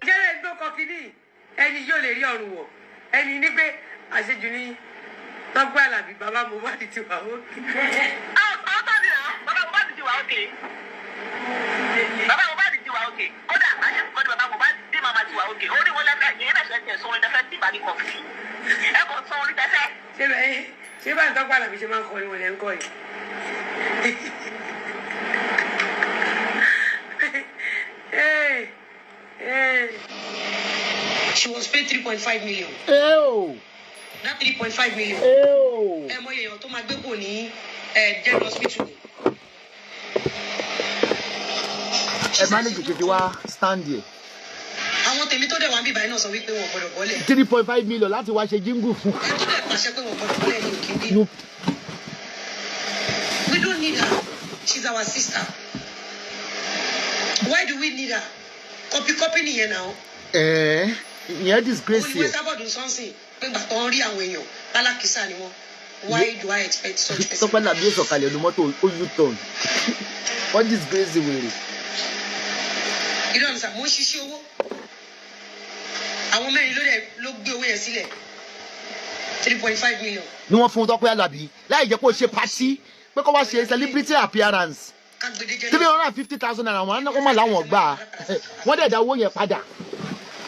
Jẹ́rẹ̀ gbọ́ Kofi ní ẹni yóò lè rí ọ̀run wọ̀ ẹni ní pé àṣejù ní Tope Alabi bàbá Mohbad ti wà òkè. Bàbá Mohbad ti wà òkè. Bàbá Mohbad ti wà òkè. Kódà àṣẹ kọ́ ni bàbá Mohbad tí màmá ti wà òkè. Ó ní wọ́n lẹ́fẹ̀ẹ́ yẹn náà ṣẹ̀ṣẹ̀ sọ orin tẹ́fẹ́ tí ìbá ní Kofi. Ẹ kò sọ orin tẹ́fẹ́. Ṣé báyìí Tope Alabi ṣe máa ń kọrin wọlé ń kọ́ yìí? She was paid 3.5 million. Ew. That 3.5 million. Ew. Mo yẹ tó máa gbé kò ní general hospital. Manage to wa stand here. Àwọn tèmi tó dẹ̀ wá ń bíbá iná sọ wípé wọn gbọ́dọ̀ bọ́lẹ̀. 3.5 million láti wá ṣe jingle fún. Ẹ tún dẹ̀ pàṣẹ pé wọn gbọ́dọ̀ bọ́lẹ̀ ní òkè bí. We don't need her. She's our sister. Why do we need her? Copy nìyẹn náà. Ìyẹn disgrace here. Ó ní Esabod sọ́nsìn pé gbàtọ́ ń rí àwọn èèyàn pálákísà ni wọ́n. Why do I expect such person? Tope Alabi sọ̀kalẹ̀ ní mọ́tò ó U-turn. What disgrace wèrè? You don't understand? Mo ń ṣiṣẹ́ owó. Àwọn mẹ́rin ló gbé owó yẹn sílẹ̀. 3.5 million. Ni wọ́n fún Tope Alabi láì jẹ́ kó ṣe party pé kó wá ṣe celebrity appearance. 350,000 naira wọn á má láwọn gbà. Wọ́n dẹ̀ dá owó yẹn padà.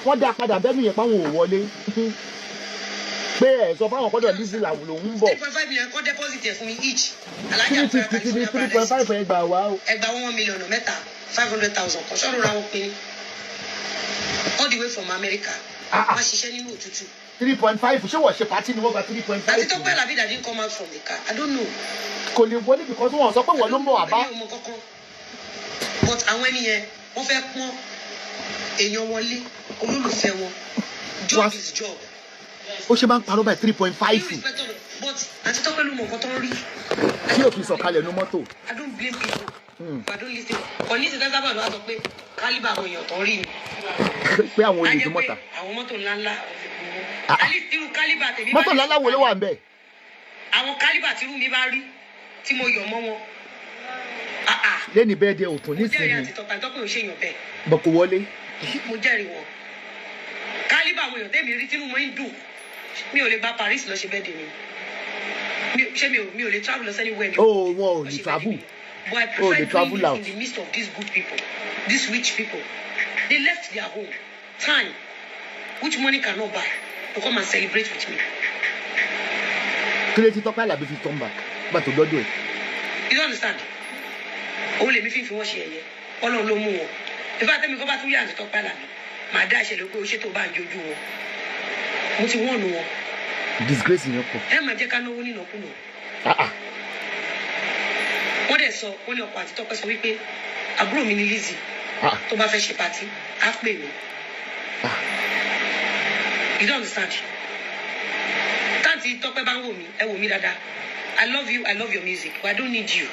Wọ́n dá padà bẹ́ẹ̀ ni yẹn páwọn ò wọlé. Pé ẹ̀ sọ fáwọn kọ́dọ̀ Lizzy làwọn lòún ń bọ̀. 3.5 million kọ́ deposit ẹ̀ fún mi each. 3.5 fún ẹgbàá wa o. Ẹgbàá 1 million mẹ́ta 500,000 kan ṣọ́run ra wọn pin all the way from America. Wọ́n ṣiṣẹ́ nínú òtútù. 3.5 ṣé wọ́n ṣe party ni wọ́n gba 3.5. Àti Tope Alabi that didn't come out from the car. I don't know. Kò lè wọlé because wọ́n sọ pé wọ́n ló ń bọ̀ wá bá. But àwọn ènìyàn wọ́n fẹ́ pọ́n èèyàn wọn lé olólùfẹ́ wọn. Job is job. Ó ṣe máa ń parọ́ báyìí 3.5. But àti Tope ló mọ̀ nǹkan tó ń rí. Kí o fi sọ̀kalẹ̀ ní mọ́tò. I don't blame people. But I don't listen. Kò ní ìsìnkú Esabod wá sọ pé kálíbà àwọn èèyàn tó ń rí ni. Pé àwọn olè ju mọ́ta. Àwọn mọ́tò ńláńlá. Irú kálíbà tèmi bá rí. Mọ́tò ńláńlá wo ló wà ń bẹ̀? Àwọn kálíbà tí irú mi bá rí tí mo yọ̀ mọ́ wọn. Lẹ́ni bẹ́ẹ̀ dé òtún nísìnyí. Mo jẹ́rìí àti Tope ò ṣèyàn bẹ́ẹ̀. Bọ̀ kò wọlé. Mo jẹ́rìí wọn. Kálíbà àwọn èèyàn tẹ́mi rí tínú mo ń dùn. Mi ò lè gba Paris lọ ṣe bẹ́ẹ̀ dè mí. Ṣé mi ò lè travel lọ anywhere ni? Oh, wọn ò lè travel. But I prefer doing it in the midst of these good people, these rich people. They left their home, time, which money cannot buy, to come and celebrate with me. Kílé tí Tope Alabi fi turn back, bá tó gbọ́dọ̀ ẹ̀. You don't understand? Ó lè mi fi wọ́n ṣe ẹ̀yẹ, Ọlọ́run ló mú wọn. Ìfẹ́ àtẹ́mi kọ́ bá tún yà àti Tope Alabi, màá dá ìṣẹ̀lẹ̀ pé o ṣe tó bá ń jojú wọn. Mo ti wọ́n nu wọn. Disgrace yẹn pọ̀. Ẹ máa jẹ́ ká náwó nínàkúnà. Wọ́n dẹ̀ sọ, wọ́n ní ọkọ àti Tope sọ wípé àbúrò mi ni Lizzy tó bá fẹ́ ṣe pàtí á pè mí. You don't understand? Táǹtì Tope bá ń wò mí, ẹ wò mí dáadáa. I love you, I love your music, but I don't need you.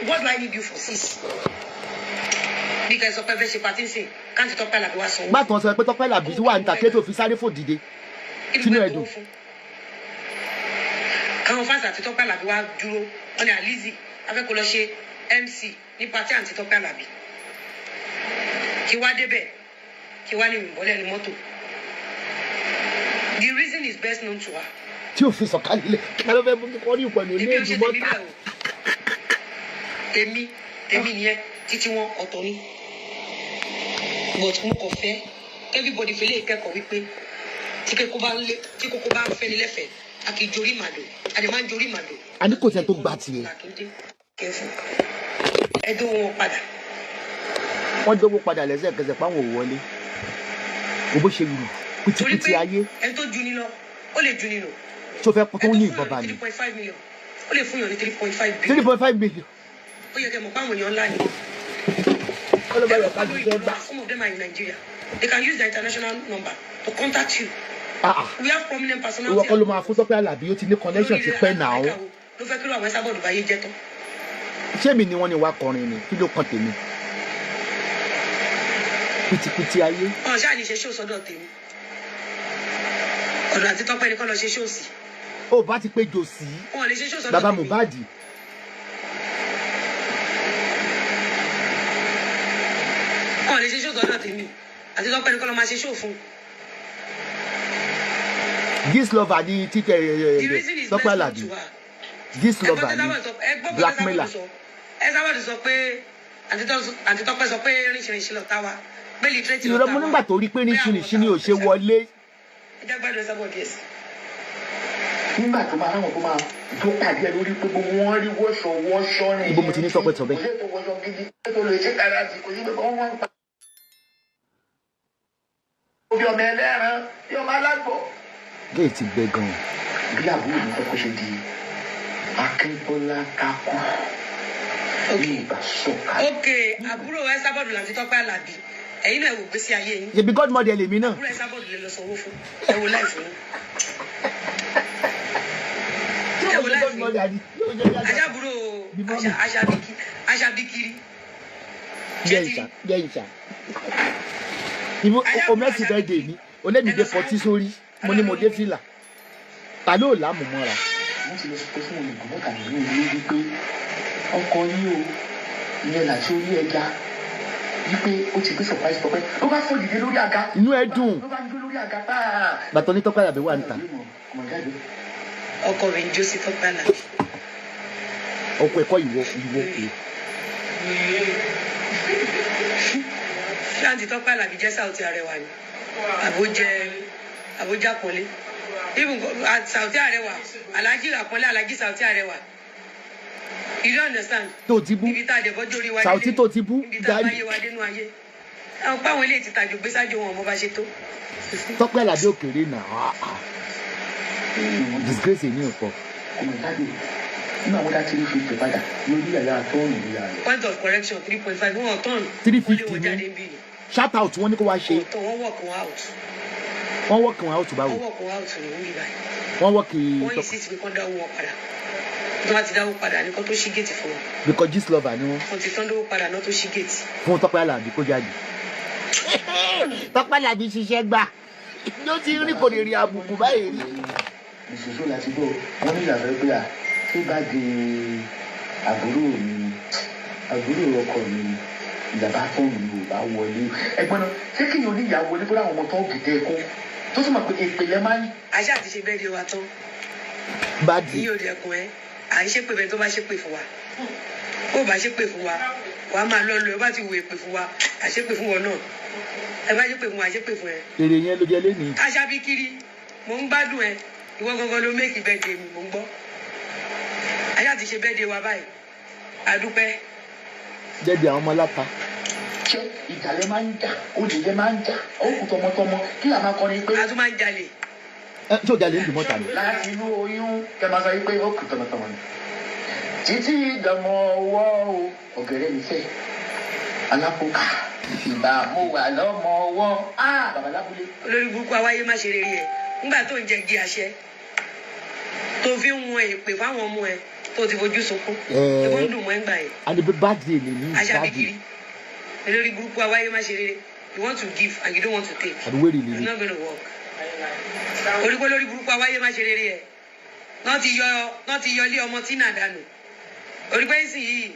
What do I need you for, sis? Because Tope fẹ́ ṣe pàtí sìn, káǹtì Tope Alabi wá sọ. Gbàtàn sọ pé Tope Alabi wà níta kí ètò fi sáré fò dìde. Sínú ẹ̀dùn. Káwọn fáǹsì àti Tope Alabi wá dúró, wọ́n ní Lizzy afẹ́ kó lọ ṣe MC ní pàtí àti Tope Alabi. Kí wá débẹ̀, kí wá ní ìbọ̀lẹ̀ ní mọ́tò. The reason is best known to her. Tí o fi sọ̀kalẹ̀ kí ló fẹ́ mú kọ́ ní ìpẹ̀lú ilé ìjùmọ̀ ta. Èmi nìyẹn títí wọn ọ̀tọ̀ ni. But mo kàn fẹ́ everybody fẹ́ lè kẹ́kọ̀ọ́ wípé tí kókó bá ń fẹ́ ni lẹ́fẹ̀ẹ́ a kì í jorí màdò a lè máa ń jorí màdò. A ní kò sẹ́ tó gbà tiẹ̀. Ẹ dó wọn padà. Wọ́n dówó padà lẹ́sẹ̀kẹsẹ̀ páwọn ò wọlé. Òbó ṣe lù pìtìpìtì ayé. Ẹni tó ju ni lọ, ó lè ju ni lọ. Tó fẹ́ tó ní ìbọn bá mi. 3.5 million. Ó lè fún yàn ní 3.5 billion. 3.5 million. Ó yẹ kẹ́ mọ̀ páwọn èèyàn ńlá ni. Some of them are in Nigeria. They can use their international number to contact you. We have prominent personalities. Ìwọ kọ́ ló máa fún Tope Alabi ó ti ní connection ti pẹ́ náà. Ló fẹ́ kí ló àwọn Esabod báyé jẹ́ tán. Ṣé mi ni wọ́n ní wá kọrin ni? Kí ló kàn tèmi? Pìtìpìtì ayé. Ọ̀n ṣáà ní ṣe ṣó sọ́dọ̀ tèmi. Ọ̀dọ̀ àti Tope ni kọ́ lọ ṣe ṣó sí. Ó bá ti pé jòsí. Wọ́n lè ṣe ṣó sọ́dọ̀ tèmi. Bàbá Mohbad. lè ṣe show tọ́jọ́ tèmi àti Tope ní kọ́ lọ́ máa ṣe show fún. This lover ni títẹ̀ Tope Alabi. This lover ni blackmailer. Esabod sọ pé àti Tope sọ pé ríṣiríṣi lọ táwa pé literate lọ táwa. Ìrọ̀mú nígbà tó rí pé ríṣiríṣi ni ò ṣe wọlé. Ẹ jẹ́ gbádùn Esabod yes. Nígbà tó máa ráwọn tó máa tó pàdé lórí pé gbogbo wọn rí wọ́ṣọ rìn. Ibo mo ti ní Tope sọ bẹ́ẹ̀. Kò sí ètò wọ́ṣọ gidi tó lè ṣe kára sí kò sí pé wọ́n wọ́n pa. Obi ọmọ ẹlẹ́ran bí ọmọ alágbó. Géè ti gbẹ gan-an. Bí àbúrò mi kọ́kọ́ ṣe di Akínbọ́lá kakú. Ok, àbúrò Esabod láti Tope Alabi. Ẹ̀yin náà wò gbèsè ayé yín. Ṣebí godmother lèmi náà. Àbúrò Esabod lè lọ sanwó fún. Ẹ wo láì fún. Ẹ wo láì fún. Ajábúrò aṣàbíkiri. Jẹ́ ìṣà. Ibo omesi fẹ́ dé mi. Olémìdé fọtí sórí. Mo ní mo dé fìlà. Ta ló láàmú mọ́ra? Wọ́n ti lọ sọ pé fún olùkọ́ mọ́ta nínú ilé wípé ọkọ yín o ìyẹn làṣẹ orí ẹja wípé ó ti gbé surprise Tope ló bá fọ́ dìde lórí àga. Inú ẹ dùn. Ló bá ń gbé lórí àga pàà. Bàtọ́ ní Tope Alabi wà níta. Ọkọ rẹ̀ ń jó sí Tope Alabi. Ọkọ ẹ̀kọ́ ìwọ pé. Ṣé àǹtí Tope Alabi jẹ́ Saoty Arẹwà ni? Àbójá Àpọ́nlé. Even Saoty Arẹwà, Alhaji Àpọ́nlé, Alhaji Saoty Arẹwà. You don't understand? Tó ti bú. Ibi tá a dẹ̀ bọ́jú orí wa. Saoty tó ti bú. Ibi tá a bá yé wa dénú ayé. Àwọn páwọn ilé ti tàjò gbé sáájú wọn ọmọ bá ṣe tó. Tope Alabi òkèrè náà. Disgrace èmi ò pọ̀. Nínú àwọn dá 350 padà lórí ẹ̀yà tọ́ọ̀nù ìyá rẹ̀. Point of correction 3.5 wọ́n tọ́ọ̀nù. 350 ni. Shout out wọ́n ní kó wá ṣe. Wọ́n work wọn out. Wọ́n work wọn out báwo? Wọ́n work wọn out ní wọ́n bí báyìí. Wọ́n work wọ́n yìí sí ti fi kán dáwó wọn padà. Tí wọ́n ti dáwó padà ní kán tó ṣí géètì fún wọn. Because this lover ni wọ́n. Wọ́n ti tán dáwó padà náà tó ṣí géètì. Fún Tope Alabi kó jáde. Tope Alabi ṣiṣẹ́ gbà. Yóò ti rí kò lè rí àbùkù báyìí rí. Ìṣòṣò láti bọ̀ wọ́n ní ìlànà pé à tó bá di àbúrò ọkọ mi ìjàmbá fóònù mi ò bá wọlé. Ẹ̀gbọ́n náà ṣé kí ni oníyàwó wọlé bó láwọn ọmọ tó ń gìdẹ́ ẹ̀kọ́ tó sì mọ̀ pé ìpìlẹ̀ máa ń. Àṣà àti ṣe bẹ́ẹ̀ di wa tán. Báàdì. Iye òde ẹ̀kún ẹ̀ à ń ṣépè bẹ́ẹ̀ tó bá ṣépè fún wa. Ó bá ṣépè fún wa wàá máa lọ lọ ẹ bá ti wo èpè fún wa àṣépè fún wọn náà. Ẹ bá ṣépè fún wa àṣépè fún ẹ. Èrè yẹn ló jẹ lẹ́nìí. Aṣàbíkiri mò ń gbádùn ẹ ìwọ gangan ló méèkì birthday mi mò ń gbọ́. Àṣà àti ṣe birthday wa báyìí àdúpẹ́. Jẹ́bi àwọn ọmọ aláta. Ṣé ìjàlẹ̀ máa ń jà olùyẹ máa ń jà ó kù tọmọtọmọ kí a máa kọrin pé. A tún máa ń jalè. Ṣé o jalè ń dùn mọ́ta ni? Láti inú oyún kẹ máa sọ pé ó kù tọmọtọmọ ni. Títí ìdánmọ̀ ọwọ́ o ọ̀gẹ̀rẹ̀ mi fẹ́ alápòkà ìgbà mo wà lọ́mọ ọwọ́ bàbá lábúlé. Olórí burúkú awáyé má ṣe rere ẹ nígbà tó ń jẹ igi àṣẹ tó fi ń wọn èpè fáwọn ọmọ ẹ tó ti fojú sunkún tó ń dùn mọ́ ẹgbà yẹn. And the birthday lè ní Aṣàbíkiri olórí burúkú awáyé má ṣe rere you want to give and you don't want to take. Àdúgbò èrè lè It's ní. not gonna work. Orígbó lórí burúkú awáyé má ṣe rere ẹ náà ti yọ ilé ọmọ tí náà dànù. Orígbó yìí sì yìí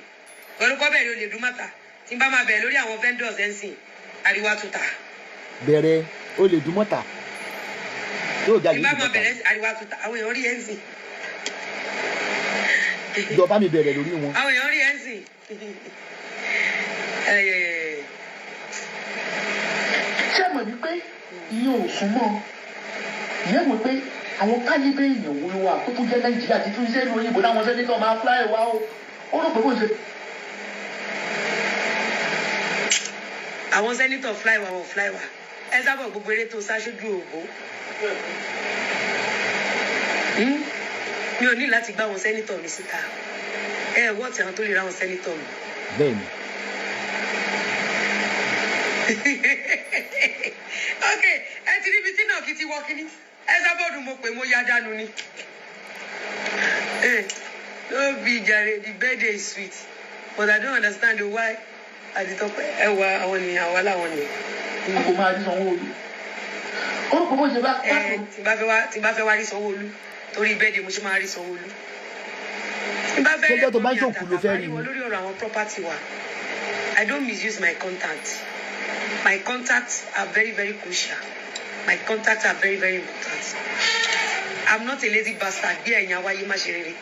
orúkọ bẹ̀rẹ̀ olè dùn mọ́ta tí n bá máa bẹ̀rẹ̀ lórí àwọn vendors ẹ̀ ń sìn àríwá tuta. Bẹ̀rẹ̀ o lè dùn mọ́ta. Yóò jalè Tí n ń bá dùn máa mọ́ta. bẹ̀rẹ̀ àríwá tuta àwọn èèyàn rí ẹ̀ ń sìn. Ìjọba mi bẹ̀rẹ̀ lórí wọn. Àwọn èèyàn rí ẹ̀ ń sìn. Ṣé mọ̀ wípé ìyẹn ò súnmọ́ ìyẹn mọ̀ pé àwọn kálíbé èèyàn wo ló wà tó tún jẹ́ Nàìjíríà títún iṣẹ́ ìlú òyìnbó láwọn sẹ́nitọ̀ máa fly wá o ó rò pé kò ṣe. Àwọn sẹ́nitọ̀ fly wa wọ̀ fly wa Esabod gbogbo eré tó ṣáṣojú òbó. Mi ò ní láti gbá àwọn sẹ́nitọ̀ mi síta wọ́n ti àwọn tó lè ra àwọn sẹ́nitọ̀ mi. Bẹ́ẹ̀ni. Ok ẹ ti rí ibi tí náà kì í ti wọ kíní Esabod mo pè mo ya dànù ni. No be jare the birthday is sweet but I don't understand why àti Tope ẹwà àwọn ènìyàn àwọn aláwọn ni. A kò máa rí Sanwó-Olú. Ó rò pé kò ṣe bá pàtó. Tí bá fẹ́ wá rí Sanwó-Olú torí birthday mo ṣe máa rí Sanwó-Olú. Ṣé tó bá ń ṣòkù ló fẹ́ rí mi. Lórí ọ̀rọ̀ àwọn property wa I don't misuse my contact My contacts are very, very crucial. My contacts are very, very important. I'm not a lazy bastard. Be a nyawa yimashiriri.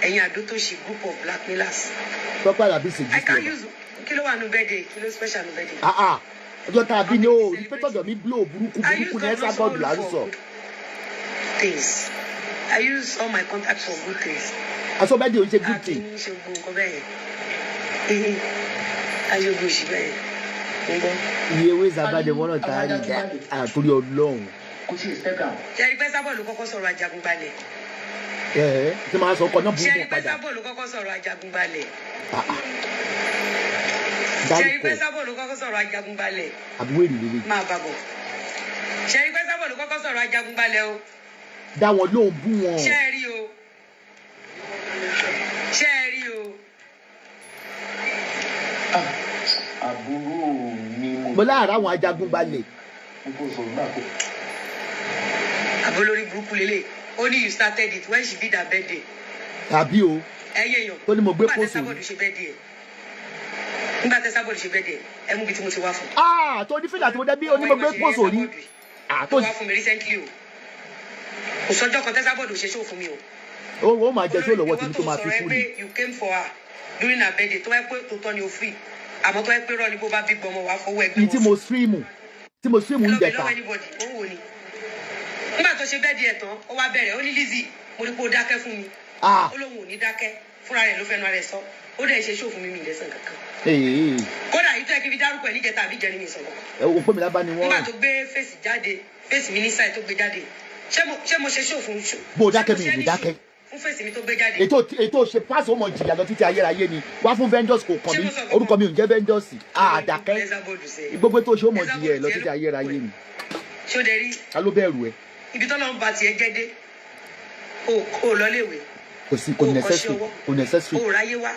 And Adotoshi group of blackmailers. Tope Alabi is I can't use kilo anu birthday, kilo special anu birthday. Ọjọ́ tá a bí ní o ìpẹ́tọ̀dọ̀ mi blow burúkú burúkú ní Esabod là ń sọ. Things. I use all my contacts for good things. Aṣọ bẹ́ẹ̀ di o ṣe good thing. Ṣe gbogbo nǹkan bẹ́ẹ̀. Ayé ogun òṣì bẹ́ẹ̀. Iye ewé Esabod wọn náà tá a rí dá àtúrí Ọlọ́run. Ṣé ẹni pé Esabod ló kọ́kọ́ sọ̀rọ̀ Ajagunbalẹ̀? Tí máa sọ ọkọ náà Ṣé ẹni burúkú pé padà. Esabod ló kọ́kọ́ sọ̀rọ̀ Ajagunbalẹ̀? Ṣé ẹni pé Dárúkọ Esabod ló kọ́kọ́ sọ̀rọ̀ Ajagunbalẹ̀? àbúrò èrè lélẹ̀. Máa bàbọ̀. Ṣé ẹni pé Esabod ló kọ́kọ́ sọ̀rọ̀ Ajagunbalẹ̀ o? Dá wọn lóhùn bú wọn. Ṣé ẹ rí o? Ṣé ẹ rí o? Àbúrò mi Mo láàárọ̀ àwọn Ajagunbalẹ̀. mo sọ gbà kó. Àbólórí burúkú lélẹ̀. Only you started it when she did her birthday. Tàbí o. Ẹyẹ èèyàn. Tó ní mo gbé Nígbà tí pósò. Esabod ṣe birthday ẹ̀. Nígbà tí Esabod ṣe birthday ẹ̀, ẹ mú ibi tí mo ti wá fún. Tó ní fìlà tí mo dé bí onímọ̀gbé pòsò rí. Tó wá fún mi recently o. Kò sọjọ́ kan tí Esabod ṣe show fún mi o. Ó máa jẹ sí olówó tèmi tó máa fi kú ni. You came for her during her birthday tó wáyé pé tòótọ́ ni o free. Àmọ́ tó wáyé pé rọ́ọ̀ni bó bá bí gbọmọ wá fọwọ́ ẹgbẹ́ Ní tí mo stream ń jẹta. Nígbà tó ṣe birthday ẹ̀ tán, ó wá bẹ̀rẹ̀, ó ní Lizzy, mo rí pé ó dákẹ́ fún mi. Ó lóun ò ní dákẹ́, fúnra rẹ̀ ló fẹnu ara ẹ̀ sọ. Ó dẹ̀ ṣe show fún mi mi ìlẹ́sàn kankan. Kódà yìí tó yẹ kí n fi dárúkọ ẹ̀ níjẹta àbí jẹrin mi sọ̀rọ̀. Òpó mi lábá ni wọ́n. Nígbà tó gbé fèsì jáde, fèsì mi ní sáì tó gbé jáde. Ṣé mo ṣe show fún show? Bó o dákẹ́ mi ì ní dákẹ́. Fún fèsì mi tó gbé jáde. Ètò ṣe pass ọmọ jìyà lọ títí ayérayé ni wá fún vendors kò kàn mí orúkọ mi ò jẹ́ vendors àdàkẹ́ gbogbo tó ṣe ọmọ jìyà lọ títí ayérayé ni. Ṣé o dẹ̀ rí? Ta ló bẹ̀rù ẹ? Ibi tọ́lọ́ ń ba tiẹ̀ jẹ́ dé. O lọ léwe. Kò necessary. O ráyé wá.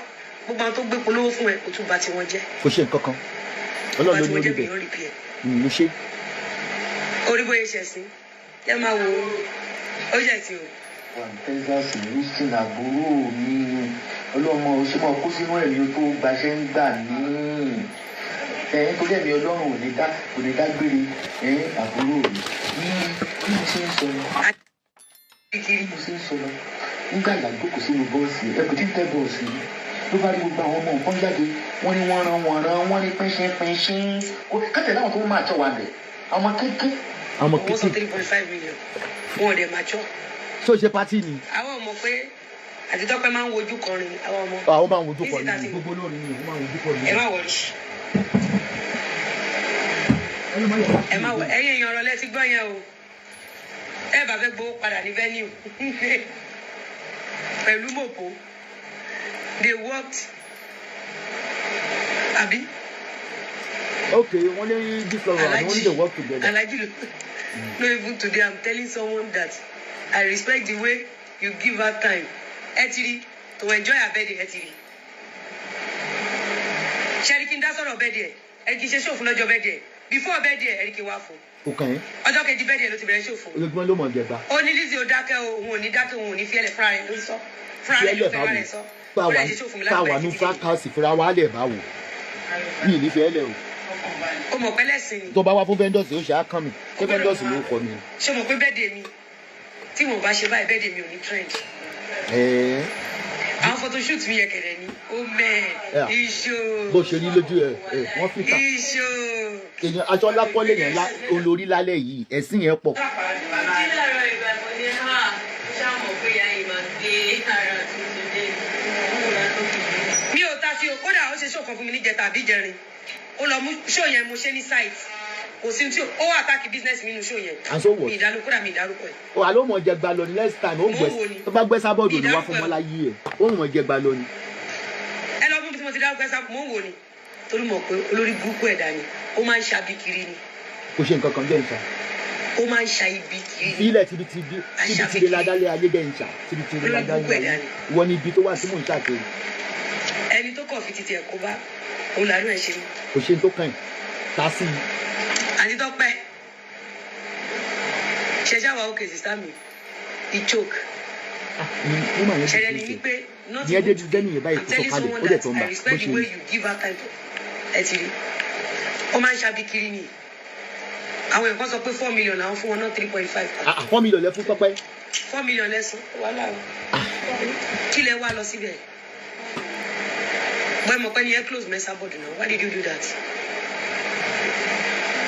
Gbogbo àwọn tó gbé polówó fún ẹ kò tún ba tiwọn jẹ́. Kò ṣe nǹkan kan. Ọlọ́run ló ní orí bẹ̀. Mo ṣe. Orí bóyá ṣẹ̀ sí. Ẹ máa wo ó ṣẹ̀ sí o. Texas Houston àbúrò mi ọlọ́mọ òṣèmọ̀ kó sínú ẹ̀mí tó gbaṣẹ́ ń gbà ní torí ẹ̀mí ọlọ́run ò ní dágbére àbúrò mi bí mo ṣe ń sọ lọ nígbà ìgbàgbọ́ sínú bọ́ọ̀sì ẹ̀kọ́ tí ń tẹ́ bọ́ọ̀sì ló bá rí gbogbo àwọn ọmọ nǹkan jáde wọ́n ní wọ́n rán wọ́n ní pínṣín kátẹ̀ láwọn tó máa tọ́ wa bẹ̀ àwọn kéèké. Wọ́n sọ 3.5 million wọn ò dẹ̀ máa tọ́. Ṣé o ṣe pátì ni? Àwọn ọmọ pé Àtitọ́pẹ́ máa ń wojú Kọrin àwọn ọmọ. Àwọn máa ń wojú Kọrin gbogbo lórí ni wọ́n máa ń wojú Kọrin. Ẹ má wọrí. Ẹ má wọ ẹ̀yin èèyàn ọ̀rọ̀ lẹ́tí gbọ́ yẹn o. Ẹ bá fẹ́ gbowó padà ní venue. Pẹ̀lú mòpó. They worked. Àbí? Okay, wọ́n ní different one, wọ́n ní they work together. Alaji, no even today I'm telling someone that I respect the way you give her time. Etiri, to enjoy her birthday, Etiri. Sherikin, that's all her birthday. Eriki ṣe show fún lọ́jọ́ birthday. Before birthday, Eriki wá fún. Okay. Ọjọ́ kejì birthday ló ti bẹ̀rẹ̀ show fún. Olóògbé ló mọ̀ jẹgba. Ó ní Lizzy ó dákẹ́ o, òun ò ní dákẹ́, òun ò ní fiẹ́lẹ̀ fúnra rẹ̀ ló ń sọ. Fúnra rẹ̀ ló fẹ́ rẹ̀ sọ. Táwa ní fracas fúnra wa lẹ̀ báwo. Mi ì ní fẹ́ lẹ̀ o. Ó mọ̀ pé lẹ́sìn ni. Tó bá wá fún vendors yóò ṣe á kàn mí. Ṣé vendors ló kọ mi? Ṣé mo pé birthday mi? Tí mo bá ṣe báyìí birthday mi ò ní trend. Àwọn photoshoot mi yẹ kẹ̀dẹ̀ ni. Ó mẹ́ẹ̀. Iṣó. Bó ṣe rí lójú ẹ̀ wọ́n fi kà. Iṣó. Èèyàn aṣọ lápọ́lé yẹn olórí lálẹ́ yìí ẹ̀sìn yẹn pọ̀. Mi ò ta sí o, kódà ó ṣe ṣòkan fún mi ní jẹta àbí jẹrin. Ó lọ mú ṣó yẹn mo ṣe ní site. Kò sí tí ó wà àtàkì business mi nínú ṣó yẹn. Àṣọ wọ̀. Mi ìdánù kódà mi ìdárúkọ ẹ̀. O àlọ́ mọ̀ jẹ gba lọ ní next time ó gbẹ tó bá gbẹ sábọ̀dù ni wá fún mọ́lá yí ẹ̀ ó mọ̀ jẹ gba lọ ni. Ẹ lọ bí mo ti dárúkọ ẹ sábà mò ń wò ni. Torí mọ̀ pé olórí burúkú ẹ̀dá ni ó máa ń ṣàbí kiri ni. Kò ṣe nǹkan kan jẹ́ ìṣà. Ó máa ń ṣa ibi kiri ni. Ilẹ̀ tibitiri ládálẹ̀ ayé jẹ́ ìṣà tibitiri ládálẹ̀ ayé wọ́n ní ibi tó wà tí mò ń ṣàkóso. Ẹni tó kọ̀ fi titi ẹ̀ kó bá òun làánú ẹ̀ ṣe ni. Kò ṣe tó kàn tá sí i. Àtitọ́pẹ́ ṣẹjá wa òkè sísá mi ìchoke. Ṣẹlẹ̀ ni wípé ní ẹdẹ dídẹ́ nìyẹn báyìí kò sọ̀kalẹ̀ ó dẹ̀ tó ń bà bó ṣe rí. ó máa ń ṣàbíkiri ni àwọn èèyàn sọ pé 4 million làwọn fún wọn náà 3.5. 4 million lẹ fún Tope. 4 million lẹ́sàn wàhálà kí lẹ wá lọ síbẹ̀ bọ́ẹ̀ mọ̀ pé ní ẹ close Esabod now. Why did you do that?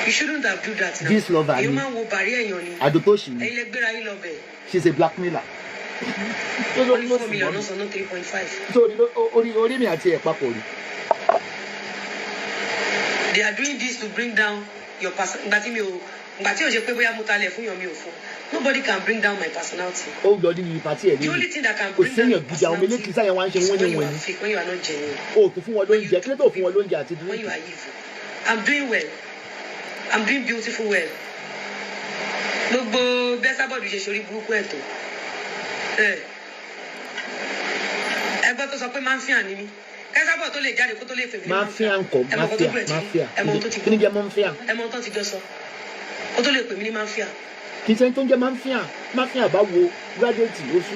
You shouldn't have do that now. This lover you máa ń wo bàrí èèyàn ni Adotoshi ni ẹ̀yin lẹ gbéra yín lọ bẹ̀. she's a blackmailer. Only 4 million náà sọ náà 3.5. so orí mi àti ẹ̀ papọ̀ rí. They are doing this to bring down your person. Ngbà tí o ṣe pé bóyá mo talẹ̀ fún yàn mi ò fún. Nobody can bring down my personality. ó lọ ní pàtí ẹ̀ The only lẹ́yìn thing that can kò bring down séèyàn your gidi àwọn personality méjèèjì sáyẹn wá ń ṣe wọ́n ní when you wọ́n are ní. fake, when you are not genuine, o kò fún wọn lóúnjẹ kí ló tó fún wọn lóúnjẹ àti when you dúró. are evil. I'm doing well. I'm doing beautiful well. Gbogbo Esabod ṣe sórí burúkú ẹ̀ tó. Ẹgbẹ́ tó sọ pé máa ń fi hàn ní mi. Esabod tó lè jáde kó tó lè fèmí. Máfíà ńkọ́ máfíà kí ni jẹ́ máfíà. Ẹmọ tó ti jọ sọ. Ó tó lè pè mí ní máfíà. kì í ṣe tó ń jẹ́ máfíà bá wo gírádẹ́ẹ̀tì oṣù.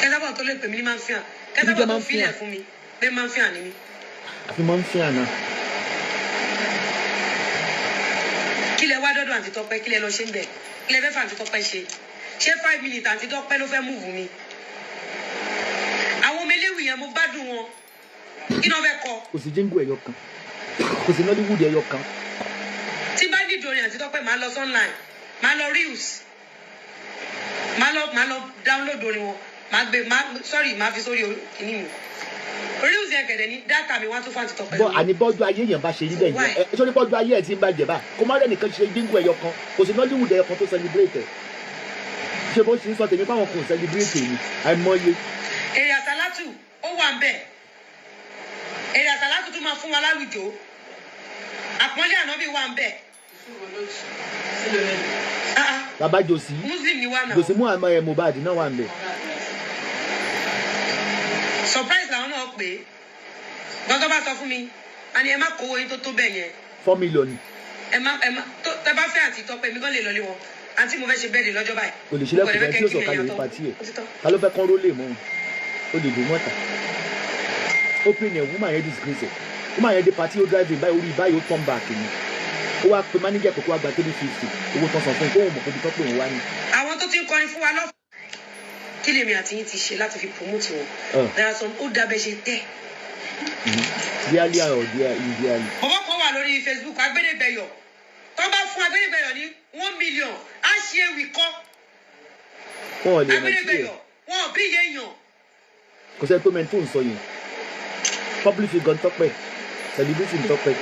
Esabod tó lè pè mí ní máfíà. Esabod tó filẹ̀ fún mi pé máfíà ni mí. àfi máfíà náà. Kí lẹ wá dọ́dọ̀ àǹtí Tope, kí lẹ lọ ṣe ń bẹ̀, kí lẹ fẹ́ fà àǹtí Tope ṣe 5 minutes àǹtí Tope ló fẹ́ múùfù mi. Àwọn ọmọ eléwì yẹn mo gbádùn wọn kí ni wọ́n fẹ́ kọ. kò sí jíǹgù ẹ̀yọ kan kò sí Nollywood ẹ̀yọ kan. Tí bá ní ìdòrin àǹtí Tope máa lọ online máa lọ reels máa lọ download orin wọn máa fi sórí kìíní mi. Reels yẹn kẹ̀dẹ̀ ní data mi wá tún fún àǹtí Tope. bọ́ àní bọ́jú ayé yẹn bá ṣe rí bẹ́ẹ̀ yẹn ẹ sọ́ni bọ́jú ayé ẹ̀ ti ń bàjẹ́ bá kó má lẹ́nìkan ṣe jíǹgù ẹ̀yọ kan kò sí Nollywood ẹ̀yọ kan tó celebrate ẹ̀ ṣé bó ṣe ń sọ tèmi fáwọn kò celebrate èmi àìmọye. Èrè àsálátù ó wà ń bẹ̀. Èrè àsálátù tún máa fún wa lálùjọ. Àpọ́nlé ànábì wà ń bẹ̀. bàbá Josi Muslim ni wà náà. Josi Mohbad náà wà ń bẹ̀. Surprise làwọn náà pè é. Gbọ́dọ̀ bá sọ fún mi, àní ẹ má kówó yín tó tó bẹ́ẹ̀ yẹn. 4 million. Ẹ má tẹ bá fẹ́ àǹtí Tope mi kàn lè lọlé wọn. Àǹtí mo fẹ́ ṣe bẹ́ẹ̀ dé lọ́jọ́ báyìí. kò lè ṣílẹ̀kùn fẹ́ tí ó sọ̀kalẹ̀ ní pàtí ẹ̀ ta ló fẹ́ kán rólè mọ́ ó lè dùn mọ́ta ó pè ní ẹ̀ woman yẹn disgrace ẹ̀ woman yẹn dé pàtí ó drive báyìí orí báyìí ó turn back ni ó wá pe manager kókó àgbà 350 owó tán sàn fún un kó wọn mọ̀ pé ibi tán pè wọ́n wá ni. Àwọn tó ti ń kọrin fún wa lọ́fọ̀ọ́ kí lèmi àti yín ti ṣe láti fi promote wọn. There are some ó dábẹ́ ṣe tẹ́. díálí àrò díálí. Bọ̀bọ̀ kan wà lórí Facebook agbẹ́dẹ́gbẹ̀yọ̀ tó bá fún agbẹ́dẹ́gbẹ̀yọ̀ ní 1 million á ṣe ewì kọ́. wọn ò lè rántí ẹ Agbẹ́dẹ́gbẹ̀yọ̀ wọn ò bí iye èèyàn. kò sẹ́ni tó mẹ́ni tó ń sọ yẹn public figure Tope celebrity Tope.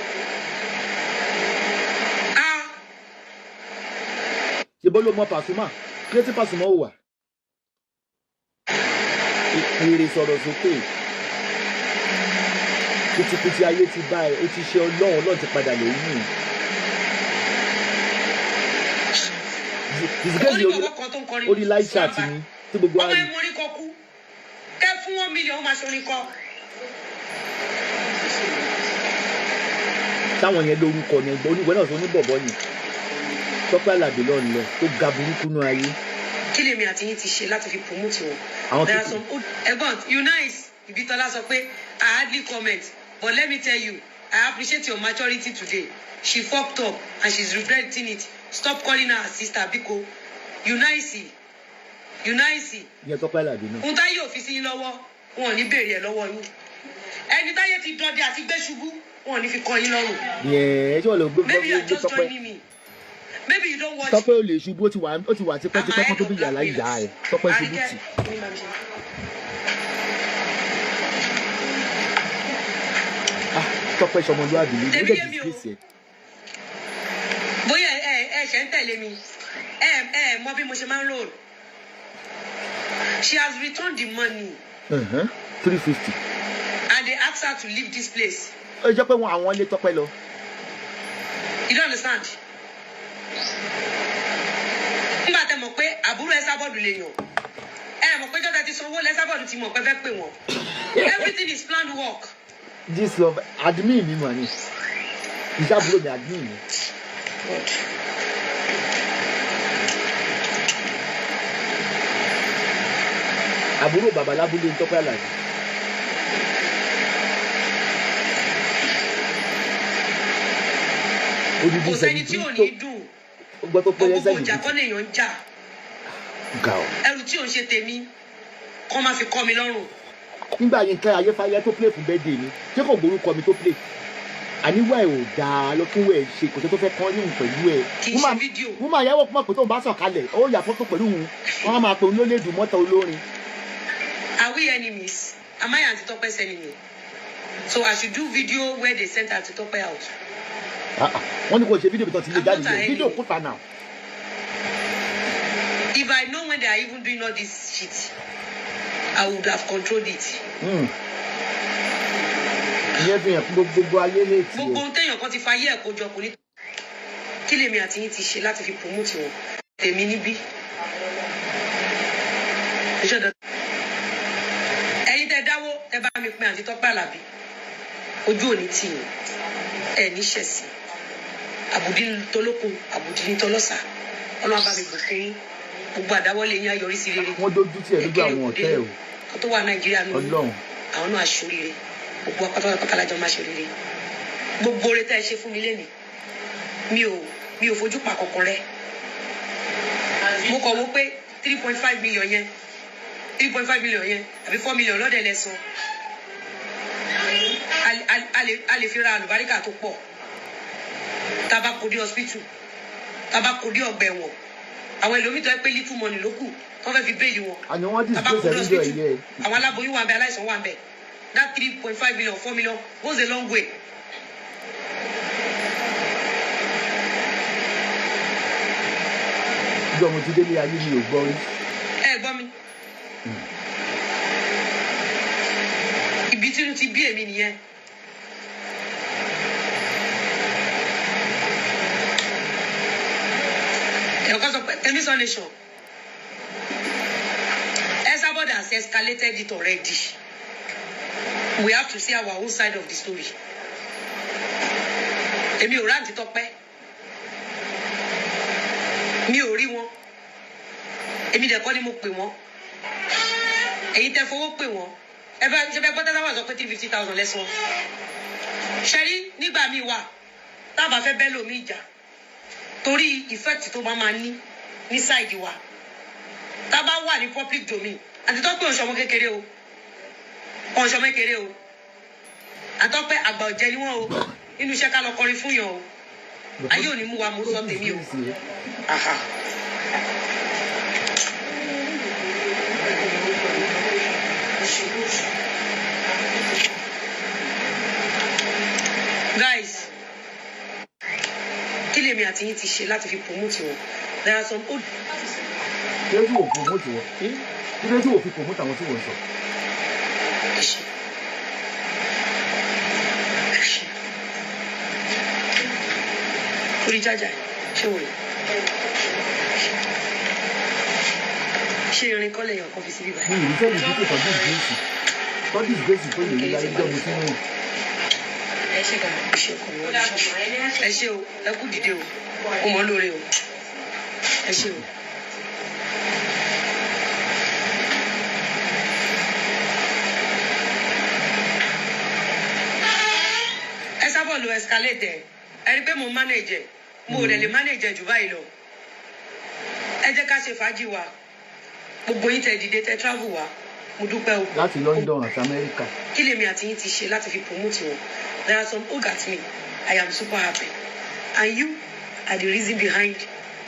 ṣe bọ́ ló mọ Pasuma creative Pasuma ó wà èrè sọ̀rọ̀ sókè kùtìkùtì ayé ti bá ẹ ó ti ṣe ọlọ́run ti padà lóyún mi. orí live chat ni tí gbogbo ọmọ ẹmu orí kọ kú kẹ fún 1 million ó máa ṣe orí kọ. táwọn yẹn lórúkọ ni oníwèé náà tó ní bọ̀bọ̀ ni Tope Alabi lọ lọ tó ga burúkú nú ayé. Kí lèmi àti yín ti ṣe láti fi promote wọn. àwọn There tó are some ẹ̀gbọ́n Eunice Ibitola sọ pé I hardly comment but let me tell you I appreciate your maturity today. She fucked up and she's regretting it. Stop calling her sister Biko. Eunice. yẹ Tope Alabi náà. Ohun táyé ò fi sí yín lọ́wọ́ wọn ò ní béèrè ẹ̀ lọ́wọ́ yín. Ẹni táyé ti dọdẹ àti gbé ṣubú wọn ò ní fi kọ yín lọ́rùn. yẹ ẹ tí wọn lọ gbé Maybe you are just Tope. joining me. Maybe you don't watch. Tope ò lè ṣubú ó ti wà tipẹ́tipẹ́ kó tó bí yàrá ìyá ẹ̀ Tope ṣubú tì. Tope ṣọmọlúwàbí ló dé disgrace ẹ. Bóyá ẹ ṣe ń tẹ̀lé mi ẹ mọ bí mo ṣe máa ń roll. She has returned the money. 350. And they asked her to leave this place. ó jẹ́ pé wọn àwọn ilé Tope lọ. You don't understand? Nígbà tẹ́ mọ̀ pé àbúrò Esabod lè yàn. Ẹ mọ̀ pé jọ́tẹ̀ ti sanwó Esabod ti mọ̀ pé fẹ́ pè wọ́n. Everything is planned work. This love admin mi mà ní iṣẹ́ àbúrò mi admin mi. àbúrò bàbá lábúlé Tope Alabi. kò sẹ́ni tí ò ní dùn gbogbo ìjà kọ́ lèèyàn ń jà ẹrù tí ò ń ṣe tèmi kọ́ máa fi kọ́ mi lọ́rùn. nígbà yẹn ká ayéfáyé tó play fún birthday mi ṣé kò gbórúkọ mi tó play àníwá ẹ̀ ò dáa lọ́kùnwé ẹ̀ ṣe kò tó fẹ́ kọ́ ní òun pẹ̀lú ẹ̀. kì í ṣe fídíò. wọ́n máa yáwó pọ̀ pé tóun bá sọ̀kalẹ̀ ó yà fọ́tò pẹ̀lú òun wọ́n á máa pe olólédùn mọ́tò olórin. Are we enemies? Am I Àǹtí-Tọ́pẹ́'s enemy? So I should do video where they sent Àǹtí-Tọ́pẹ́ out. Wọ́n ní kò ṣe fídíò bí tó ti lè jáde yẹn fídíò kúta náà. If I know when they are even doing all this shit, I would have controlled it. Ìyẹn fi hàn gbogbo ayé lè tiẹ̀. Gbogbo ohun téèyàn kan ti fa ayé ẹ̀ kó jọ kò ní. Kí lèmi àti yín ti ṣe láti fi promote wọn? Tèmi níbí. Ẹ̀yin tẹ́ dáwó ẹ bá mi pín Àǹtí-Tọ́pẹ́ Alabi. Ojú òní tì yín. Ẹ ní ṣẹ̀sì. Àbùdí ní tolókun, àbùdí ní tọlọ́sà. Ọlọ́run bá mi bùkún yín. Gbogbo àdáwọ́lé yín á yọrí sí rere. Wọ́n dójú tí ẹ̀ lójú àwọn ọ̀tẹ́ o. Kó tó wà Nàìjíríà nù. Ọlọ́run. Àwọn náà aṣoríire. Gbogbo apátápátá lájọ máa ṣoríire. Gbogbo oore tẹ́ ẹ ṣe fún mi lénìí. Mi ò fojú pa kankan rẹ. Mo kọ̀ wọ́n pé 3.5 million yẹn 3.5 million yẹn àbí 4 million lọ́dẹ̀ lẹ́sàn. A lè fi ra àlùbáríkà tó pọ̀. Tábà kò dé hospital. Tábà kò dé ọgbà ẹ̀wọ̀n. Àwọn ẹlòmíì tó ẹ pé little money ló kù tó fẹ́ fi béèlì wọn. Tábà kò dé hospital. Àwọn aláboyún wà ń bẹ aláìsàn wà ń bẹ. That 3.5 million 4 million goes a long way. Ìjọ mo ti délé ayé mi ò gbọ́ rí. Ẹ gbọ́ mi. Ibi tí inú ti bí èmi nìyẹn. Ẹ̀ka sọ pé Tẹ̀mísọ́ nation. Esabod has escalated it already. We have to see our own side of the story. Èmi ò rí Àǹtí-Tọ́pẹ́. Mi ò rí wọn. Èmi dẹ̀ kọ́ ni mo pè wọ́n. Èyí tẹ́ fowó pè wọ́n. Ẹ bá ṣe fẹ́ gbọ́ tẹ́tà wà sọ pé 350,000 lẹ́sàn. Ṣẹ́rí nígbà míì wà tábà fẹ́ bẹ́ẹ̀ lómi ìjà torí effect tó máa ní side wa. Tábà wà ní public domain. Àǹtí-Tọ́pẹ́ ọ̀ṣọ́mọ kékeré o. Ọ̀ṣọ́mọ kékeré o. Àǹtí-Tọ́pẹ́ àgbà ọ̀jẹ̀ ni wọ́n o. Inú iṣẹ́ ká lọ kọrin fún yàn o. Ayé ò ní mú wa mo sọ tèmi o. Guys, kí lèmi àti yín ti ṣe láti fi promote wọn? There are some old. Kí ló tí wò promote wọn? Kí ló tí wò fi promote àwọn tí wọ́n sọ? Orí jájà ṣé wò lè? Ṣé irin kọ́lẹ̀ yàn kan fi sí bíbá? Mi ò ní sẹ́ni tó tọ́jú ìgbésì. Tọ́jú ìgbésì tó lè ní láyé jọ́ mo sínú. Ẹ ṣe gan ẹ ṣe ọkọ mi wọlé ṣọṣọ. Ẹ ṣe o, ẹ kú dìde o, mo mọ̀ lóore o. Ẹ ṣe o. Esabod lo escalate ẹ rí pé mo manage ẹ mo dẹ̀ lè manage ẹ jù báyìí lọ. Ẹ jẹ́ ká ṣe fàájì wa gbogbo yín tẹ dìde tẹ travel wa mo dúpẹ́ o. Láti London àti America. Kí lèmi àti yín ti ṣe láti fi promote wọn? There are some who got me. I am super happy. And you are the reason behind